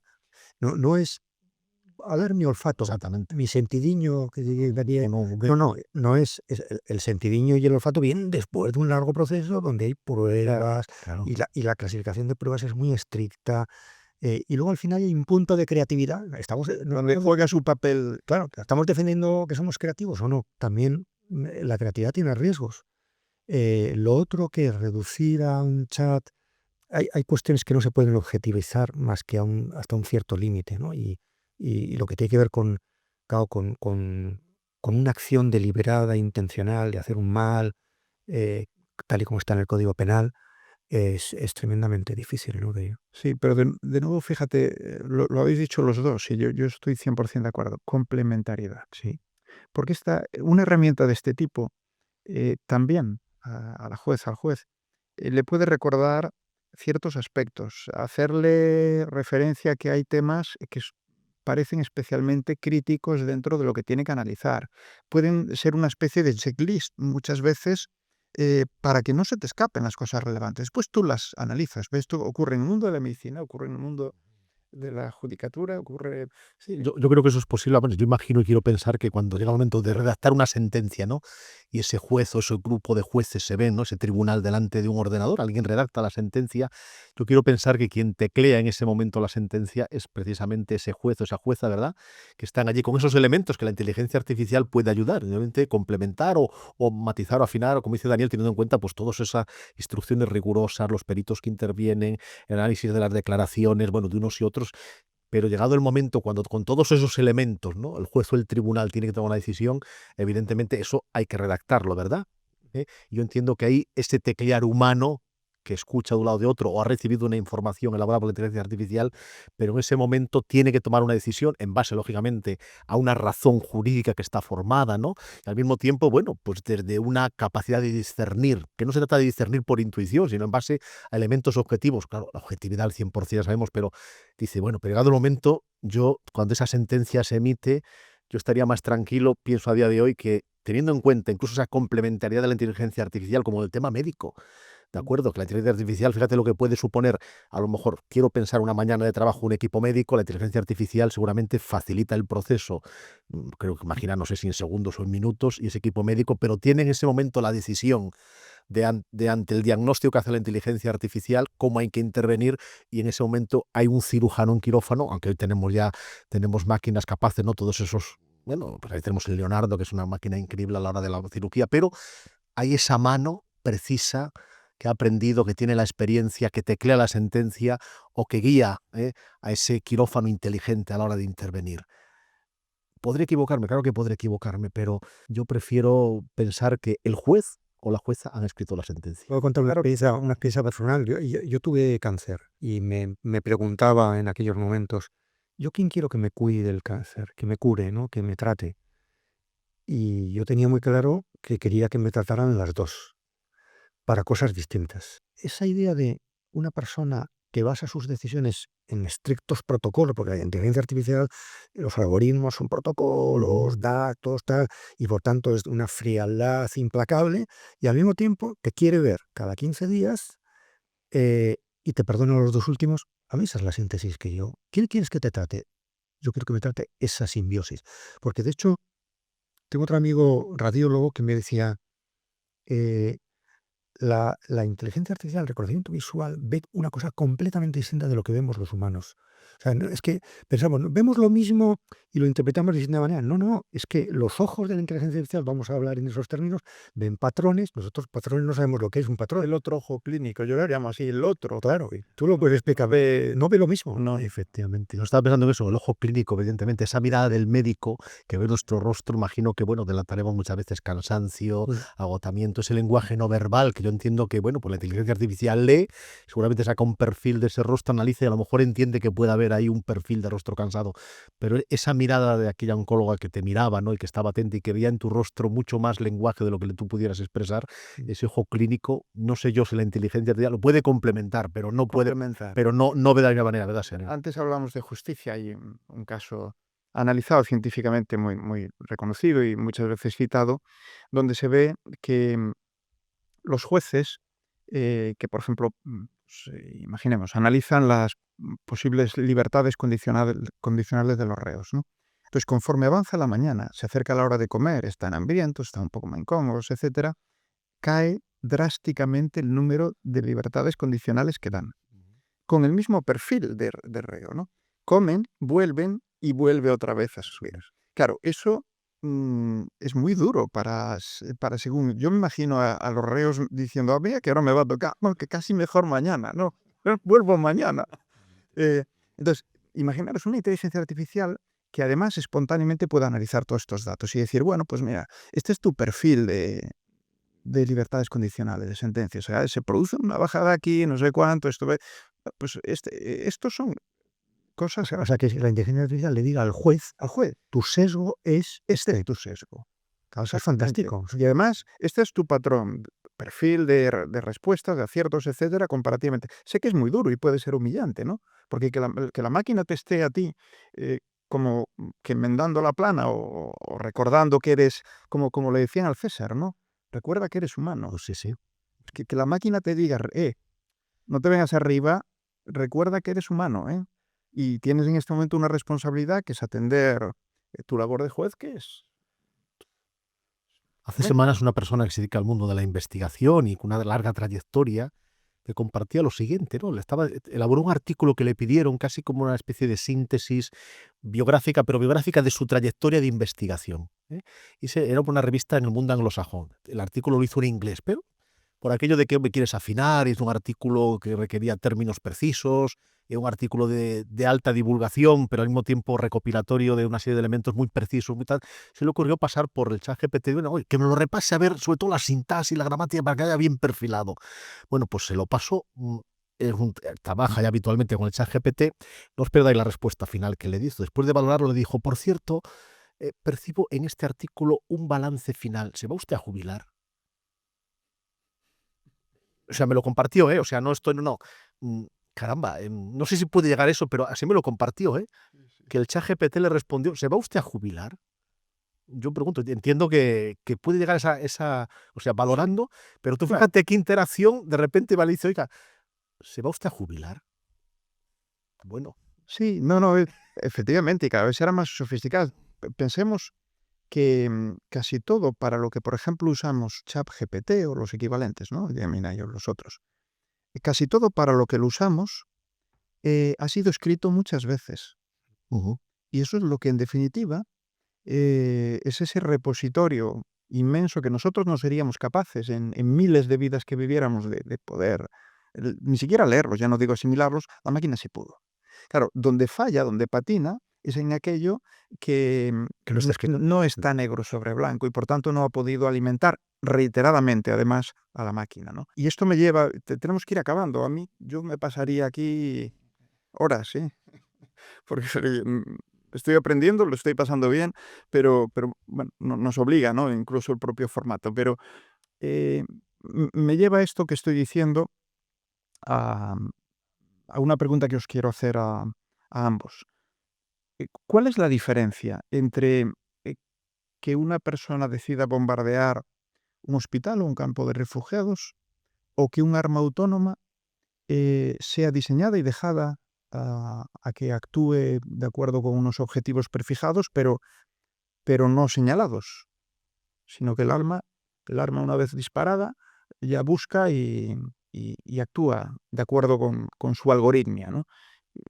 no es a ver mi olfato, Exactamente. mi sentidiño, que diría, No, no es el sentidiño y el olfato vienen después de un largo proceso donde hay pruebas claro. y la clasificación de pruebas es muy estricta. Y luego al final hay un punto de creatividad. Donde juega su papel. Claro, estamos defendiendo que somos creativos o no. También la creatividad tiene riesgos. Lo otro que es reducir a un chat, hay cuestiones que no se pueden objetivizar más que hasta un cierto límite, ¿no? Y y lo que tiene que ver con, claro, con una acción deliberada, intencional de hacer un mal, eh, tal y como está en el Código Penal, es tremendamente difícil, ¿no? Sí, pero de nuevo, fíjate, lo habéis dicho los dos y yo estoy 100% de acuerdo. Complementariedad. Sí. Porque una herramienta de este tipo también a la juez, al juez, le puede recordar ciertos aspectos, hacerle referencia a que hay temas que parecen especialmente críticos dentro de lo que tiene que analizar. Pueden ser una especie de checklist muchas veces para que no se te escapen las cosas relevantes. Después tú las analizas. ¿Ves? Esto ocurre en el mundo de la medicina, ocurre en el mundo de la judicatura, ocurre... Sí, yo creo que eso es posible. Bueno, yo imagino y quiero pensar que cuando llega el momento de redactar una sentencia, ¿no? Y ese juez o ese grupo de jueces se ven, ¿no? Ese tribunal delante de un ordenador, alguien redacta la sentencia. Yo quiero pensar que quien teclea en ese momento la sentencia es precisamente ese juez o esa jueza, ¿verdad? Que están allí con esos elementos que la inteligencia artificial puede ayudar, obviamente complementar o matizar o afinar, o como dice Daniel, teniendo en cuenta pues todas esas instrucciones rigurosas, los peritos que intervienen, el análisis de las declaraciones, bueno, de unos y otros. Pero llegado el momento, cuando con todos esos elementos, ¿no? El juez o el tribunal tiene que tomar una decisión, evidentemente eso hay que redactarlo, ¿verdad? Yo entiendo que ahí ese teclear humano que escucha de un lado de otro o ha recibido una información elaborada por la inteligencia artificial, pero en ese momento tiene que tomar una decisión en base, lógicamente, a una razón jurídica que está formada, ¿no? Y al mismo tiempo, bueno, pues desde una capacidad de discernir, que no se trata de discernir por intuición, sino en base a elementos objetivos. Claro, la objetividad al 100% ya sabemos, pero dice, bueno, pero llegado el momento, yo, cuando esa sentencia se emite, yo estaría más tranquilo, pienso a día de hoy, que teniendo en cuenta incluso esa complementariedad de la inteligencia artificial como del tema médico, ¿de acuerdo? Que la inteligencia artificial, fíjate lo que puede suponer, a lo mejor, quiero pensar una mañana de trabajo un equipo médico, la inteligencia artificial seguramente facilita el proceso, creo que imagina, no sé si en segundos o en minutos, y ese equipo médico, pero tiene en ese momento la decisión de ante el diagnóstico que hace la inteligencia artificial, cómo hay que intervenir, y en ese momento hay un cirujano en quirófano, aunque hoy tenemos máquinas capaces, ¿no? Todos esos, bueno, pues ahí tenemos el Leonardo, que es una máquina increíble a la hora de la cirugía, pero hay esa mano precisa que ha aprendido, que tiene la experiencia, que teclea la sentencia o que guía a ese quirófano inteligente a la hora de intervenir. Podré equivocarme, claro que podré equivocarme, pero yo prefiero pensar que el juez o la jueza han escrito la sentencia. Puedo contar una experiencia personal. Yo tuve cáncer y me preguntaba en aquellos momentos, ¿yo quién quiero que me cuide del cáncer, que me cure, ¿no? Que me trate? Y yo tenía muy claro que quería que me trataran las dos, para cosas distintas. Esa idea de una persona que basa sus decisiones en estrictos protocolos, porque la inteligencia artificial, los algoritmos son protocolos, datos, tal, y por tanto es una frialdad implacable, y al mismo tiempo te quiere ver cada 15 días y te perdono los dos últimos. A mí esa es la síntesis que yo. ¿Quién quieres que te trate? Yo quiero que me trate esa simbiosis. Porque de hecho, tengo otro amigo radiólogo que me decía, eh, la inteligencia artificial, el reconocimiento visual, ve una cosa completamente distinta de lo que vemos los humanos. O sea, es que pensamos, ¿no? Vemos lo mismo y lo interpretamos de distinta manera. No, no, es que los ojos de la inteligencia artificial, vamos a hablar en esos términos, ven patrones. Nosotros patrones no sabemos lo que es un patrón. El otro ojo clínico, yo lo llamo así, el otro. Claro, y tú lo puedes explicar, no ve lo mismo. No, Efectivamente. Yo estaba pensando en eso, el ojo clínico, evidentemente, esa mirada del médico que ve nuestro rostro, imagino que, bueno, delataremos muchas veces cansancio, agotamiento, ese lenguaje no verbal, que yo entiendo que, bueno, pues la inteligencia artificial lee, seguramente saca un perfil de ese rostro, analiza y a lo mejor entiende que puede haber ahí un perfil de rostro cansado, pero esa mirada de aquella oncóloga que te miraba, ¿no? Y que estaba atenta y que veía en tu rostro mucho más lenguaje de lo que tú pudieras expresar, ese ojo clínico, no sé yo si la inteligencia artificial lo puede complementar, pero no puede, pero no ve de alguna manera, ¿verdad, Serena? Antes hablábamos de justicia y un caso analizado científicamente muy reconocido y muchas veces citado, donde se ve que los jueces, que por ejemplo, imaginemos, analizan las posibles libertades condicionales de los reos, ¿no? Entonces, conforme avanza la mañana, se acerca la hora de comer, están hambrientos, están un poco más incómodos, etcétera, cae drásticamente el número de libertades condicionales que dan con el mismo perfil de reo, ¿no? Comen, vuelven y vuelve otra vez a subir. Claro, eso es muy duro para según... Yo me imagino a los reos diciendo, mira que ahora me va a tocar, no, que casi mejor mañana, no, vuelvo mañana. Entonces, imaginaros una inteligencia artificial que además espontáneamente pueda analizar todos estos datos y decir, bueno, pues mira, este es tu perfil de libertades condicionales, de sentencia. O sea, se produce una bajada aquí, no sé cuánto, pues estos son cosas O sea, que la inteligencia artificial le diga al juez. tu sesgo es Este es este. tu sesgo. Claro, eso es Exactamente. fantástico. Y además, este es tu patrón, perfil de respuestas, de aciertos, etcétera, comparativamente. Sé que es muy duro y puede ser humillante, ¿no? Porque que la máquina te esté a ti como que enmendando la plana o recordando que eres, como le decían al César, ¿no? Recuerda que eres humano. Pues sí. Que la máquina te diga, no te vengas arriba, recuerda que eres humano, ¿eh? Y tienes en este momento una responsabilidad que es atender tu labor de juez, que es... Hace semanas una persona que se dedica al mundo de la investigación y con una larga trayectoria que compartía lo siguiente, ¿no? Elaboró un artículo que le pidieron casi como una especie de síntesis biográfica, pero biográfica de su trayectoria de investigación, ¿eh? Era por una revista en el mundo anglosajón. El artículo lo hizo en inglés, pero por aquello de que me quieres afinar, es un artículo que requería términos precisos, es un artículo de alta divulgación, pero al mismo tiempo recopilatorio de una serie de elementos muy precisos, muy tal, se le ocurrió pasar por el ChatGPT y bueno, oye, que me lo repase a ver, sobre todo la sintaxis y la gramática para que haya bien perfilado. Bueno, pues se lo pasó, trabaja ya habitualmente con el ChatGPT, no os perdáis la respuesta final que le hizo. Después de valorarlo le dijo, por cierto, percibo en este artículo un balance final, ¿se va usted a jubilar? O sea, me lo compartió, o sea, no estoy, no. Caramba, no sé si puede llegar a eso, pero así me lo compartió, que el ChatGPT le respondió, ¿se va usted a jubilar? Yo pregunto, entiendo que puede llegar a esa, o sea, valorando, pero tú Claro. fíjate qué interacción, de repente va y le dice, oiga, ¿se va usted a jubilar? Bueno, Sí, no, efectivamente, y cada vez será más sofisticado. Pensemos que casi todo para lo que, por ejemplo, usamos ChatGPT o los equivalentes, ¿no? Gemini o los otros, casi todo para lo que lo usamos ha sido escrito muchas veces. ujú, Y eso es lo que, en definitiva, es ese repositorio inmenso que nosotros no seríamos capaces en miles de vidas que viviéramos de poder, ni siquiera leerlos, ya no digo asimilarlos, la máquina sí pudo. Claro, donde falla, donde patina, es en aquello que Que no está escrito. no está negro sobre blanco y por tanto no ha podido alimentar reiteradamente, además, a la máquina, ¿no? Y esto me lleva, tenemos que ir acabando. Yo me pasaría aquí horas, ¿sí? Porque estoy aprendiendo, lo estoy pasando bien, pero bueno, nos obliga, ¿no? Incluso el propio formato. Pero eh, me lleva esto que estoy diciendo a, a una pregunta que os quiero hacer a ambos. ¿Cuál es la diferencia entre que una persona decida bombardear un hospital o un campo de refugiados o que un arma autónoma sea diseñada y dejada a que actúe de acuerdo con unos objetivos prefijados, pero no señalados, sino que el arma una vez disparada ya busca y actúa de acuerdo con su algoritmia, ¿no?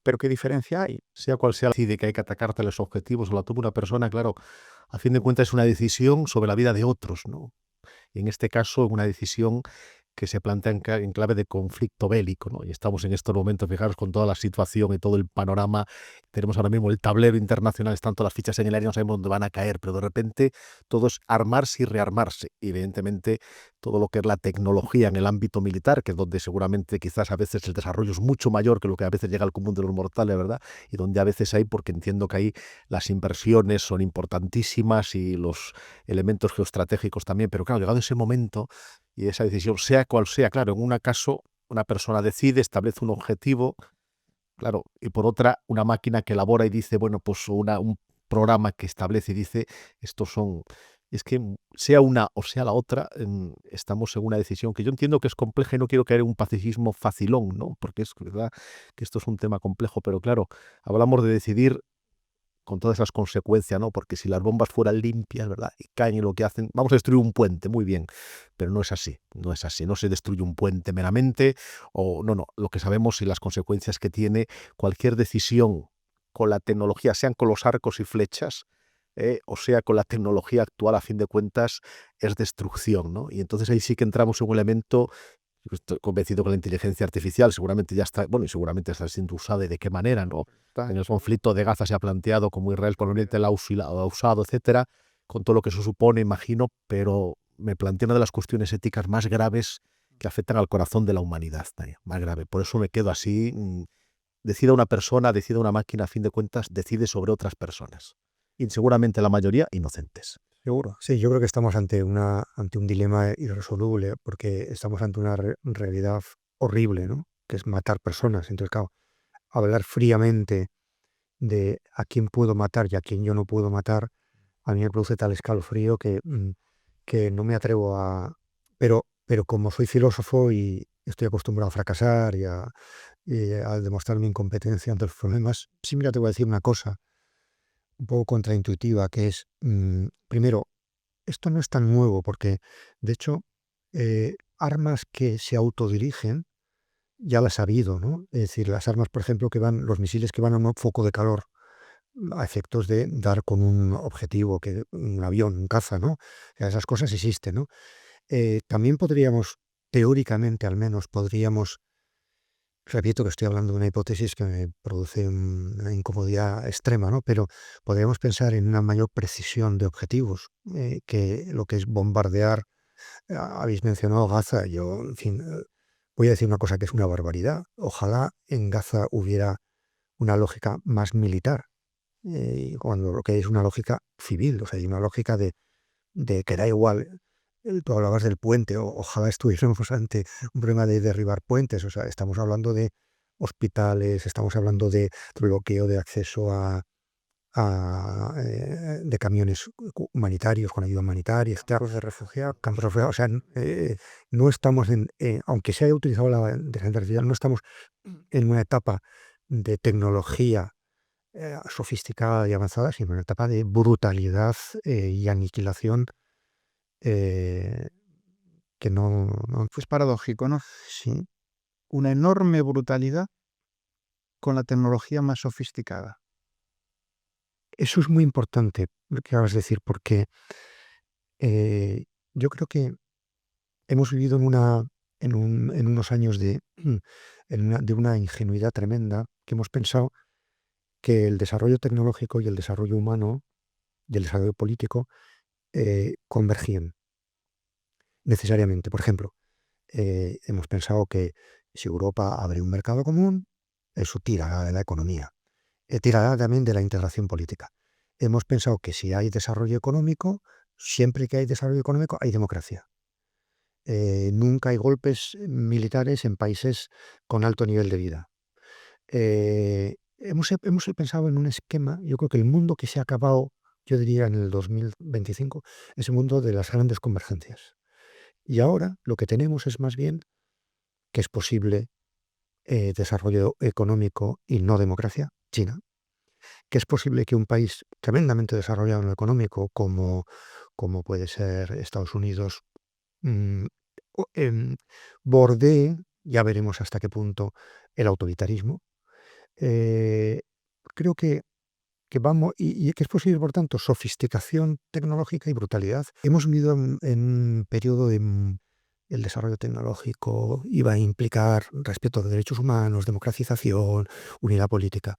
Pero ¿qué diferencia hay? sea cual sea, decide que hay que atacarte los objetivos o la toma una persona, claro, a fin de cuentas es una decisión sobre la vida de otros, ¿no? Y en este caso, una decisión que se plantea en clave de conflicto bélico, ¿no? Y estamos en estos momentos, fijaros, con toda la situación y todo el panorama, tenemos ahora mismo el tablero internacional, están todas las fichas en el aire, no sabemos dónde van a caer, pero de repente todo es armarse y rearmarse. Y evidentemente, todo lo que es la tecnología en el ámbito militar, que es donde seguramente quizás a veces el desarrollo es mucho mayor que lo que a veces llega al común de los mortales, ¿verdad? Y donde a veces hay, porque entiendo que ahí las inversiones son importantísimas y los elementos geoestratégicos también, pero claro, llegado ese momento y esa decisión, sea cual sea, claro, en un caso una persona decide, establece un objetivo, claro, y por otra una máquina que elabora y dice, bueno, pues un programa que establece y dice, estos son, es que sea una o sea la otra, estamos en una decisión que yo entiendo que es compleja y no quiero caer en un pacifismo facilón, ¿no? Porque es verdad que esto es un tema complejo, pero claro, hablamos de decidir con todas esas consecuencias, ¿no? Porque si las bombas fueran limpias, ¿verdad? Y caen y lo que hacen, vamos a destruir un puente, muy bien, pero no es así, no es así, no se destruye un puente meramente, o no, lo que sabemos y las consecuencias que tiene cualquier decisión con la tecnología, sean con los arcos y flechas, o sea con la tecnología actual, a fin de cuentas, es destrucción, ¿no? Y entonces ahí sí que entramos en un elemento Estoy convencido que la inteligencia artificial seguramente ya está, bueno, y seguramente está siendo usada y de qué manera, ¿no? En el conflicto de Gaza se ha planteado como Israel probablemente la ha usado, etcétera, con todo lo que eso supone, imagino, pero me planteo una de las cuestiones éticas más graves que afectan al corazón de la humanidad, Tania, más grave. Por eso me quedo así. Decida una persona, decida una máquina, a fin de cuentas, decide sobre otras personas. Y seguramente la mayoría inocentes. Seguro. Sí, yo creo que estamos ante un dilema irresoluble, porque estamos ante una realidad horrible, ¿no? Que es matar personas. Entonces, claro, hablar fríamente de a quién puedo matar y a quién yo no puedo matar, a mí me produce tal escalofrío que no me atrevo a... Pero como soy filósofo y estoy acostumbrado a fracasar y a demostrar mi incompetencia ante los problemas, sí, mira, te voy a decir una cosa un poco contraintuitiva, que es, primero, esto no es tan nuevo, porque de hecho, armas que se autodirigen ya las ha habido, ¿no? Es decir, las armas, por ejemplo, los misiles que van a un foco de calor a efectos de dar con un objetivo, que un avión, un caza, ¿no? O sea, esas cosas existen, ¿no? También podríamos, teóricamente al menos, repito que estoy hablando de una hipótesis que me produce una incomodidad extrema, ¿no? Pero podríamos pensar en una mayor precisión de objetivos, que lo que es bombardear. Habéis mencionado Gaza. Yo, en fin, voy a decir una cosa que es una barbaridad. Ojalá en Gaza hubiera una lógica más militar, cuando lo que es una lógica civil, o sea, hay una lógica de que da igual. Tú hablabas del puente, ojalá estuviéramos ante un problema de derribar puentes, o sea, estamos hablando de hospitales, estamos hablando de bloqueo de acceso de camiones humanitarios, con ayuda humanitaria, campos de refugiados, o sea, no estamos aunque se haya utilizado la inteligencia artificial, no estamos en una etapa de tecnología sofisticada y avanzada, sino en una etapa de brutalidad y aniquilación, eh, que no. Pues paradójico, ¿no? Sí, Una enorme brutalidad con la tecnología más sofisticada. eso es muy importante lo que acabas de decir, porque yo creo que hemos vivido en unos años de una ingenuidad tremenda, que hemos pensado que el desarrollo tecnológico y el desarrollo humano y el desarrollo político convergían necesariamente. Por ejemplo, hemos pensado que si Europa abre un mercado común, eso tirará de la economía, tirará también de la integración política. Hemos pensado que si hay desarrollo económico, siempre que hay desarrollo económico hay democracia. Nunca hay golpes militares en países con alto nivel de vida. Hemos pensado en un esquema. Yo creo que el mundo que se ha acabado, yo diría en el 2025, es el mundo de las grandes convergencias. Y ahora lo que tenemos es más bien que es posible desarrollo económico y no democracia, China, que es posible que un país tremendamente desarrollado en lo económico, como puede ser Estados Unidos, mm, bordee, ya veremos hasta qué punto, el autoritarismo. Eh, Creo que vamos, y que es posible, por tanto, sofisticación tecnológica y brutalidad. Hemos vivido en un periodo de el desarrollo tecnológico iba a implicar respeto de derechos humanos, democratización, unidad política.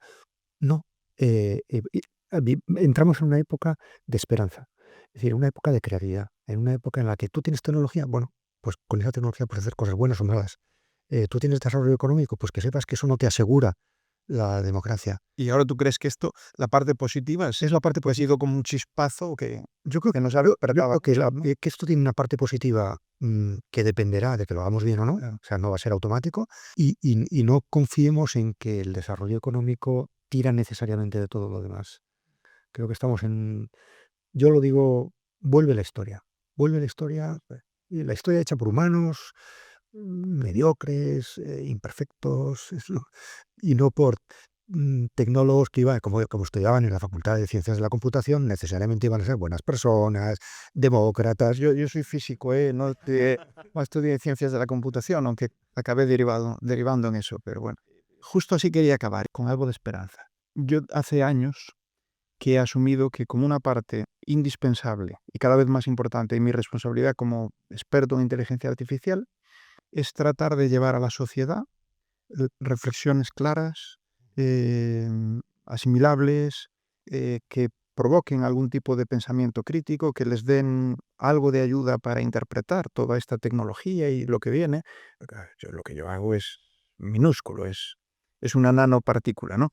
No, entramos en una época de esperanza, es decir, una época de creatividad, en una época en la que tú tienes tecnología, bueno, pues con esa tecnología puedes hacer cosas buenas o malas. Tú tienes desarrollo económico, pues que sepas que eso no te asegura la democracia. ¿Y ahora tú crees que esto, la parte positiva, Es la parte ha positiva. sido como un chispazo que, Yo creo que nos yo despertaba creo que, cosas, ¿no? que esto tiene una parte positiva, que dependerá de que lo hagamos bien o no, Claro. o sea, no va a ser automático, y no confiemos en que el desarrollo económico tira necesariamente de todo lo demás. Creo que estamos yo lo digo, vuelve la historia, y la historia hecha por humanos, mediocres, imperfectos, y no por tecnólogos que iban, como estudiaban en la Facultad de Ciencias de la Computación, necesariamente iban a ser buenas personas, demócratas. Yo soy físico, no estudié ciencias de la computación, aunque acabé derivando en eso, pero bueno. Justo así quería acabar, con algo de esperanza. Yo hace años que he asumido que como una parte indispensable y cada vez más importante de mi responsabilidad como experto en inteligencia artificial es tratar de llevar a la sociedad reflexiones claras, asimilables, que provoquen algún tipo de pensamiento crítico, que les den algo de ayuda para interpretar toda esta tecnología y lo que viene. Lo que yo hago es minúsculo, es una nanopartícula, ¿no?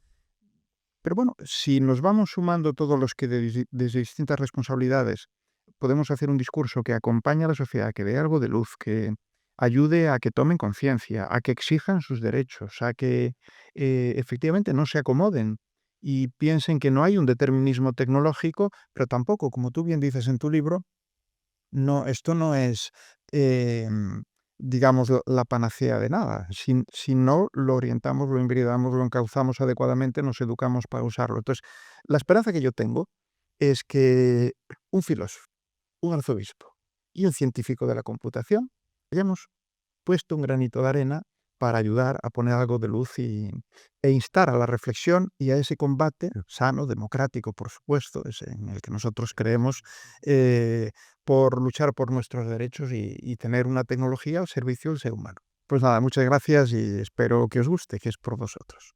Pero bueno, si nos vamos sumando todos los que desde distintas responsabilidades podemos hacer un discurso que acompañe a la sociedad, que dé algo de luz, que ayude a que tomen conciencia, a que exijan sus derechos, a que efectivamente no se acomoden y piensen que no hay un determinismo tecnológico, pero tampoco, como tú bien dices en tu libro, no, esto no es, digamos, la panacea de nada. Si no lo orientamos, lo hibridamos, lo encauzamos adecuadamente, nos educamos para usarlo. Entonces, la esperanza que yo tengo es que un filósofo, un arzobispo y un científico de la computación hayamos puesto un granito de arena para ayudar a poner algo de luz e instar a la reflexión y a ese combate sano, democrático, por supuesto, ese en el que nosotros creemos, por luchar por nuestros derechos y tener una tecnología al servicio del ser humano. Pues nada, muchas gracias y espero que os guste, que es por vosotros.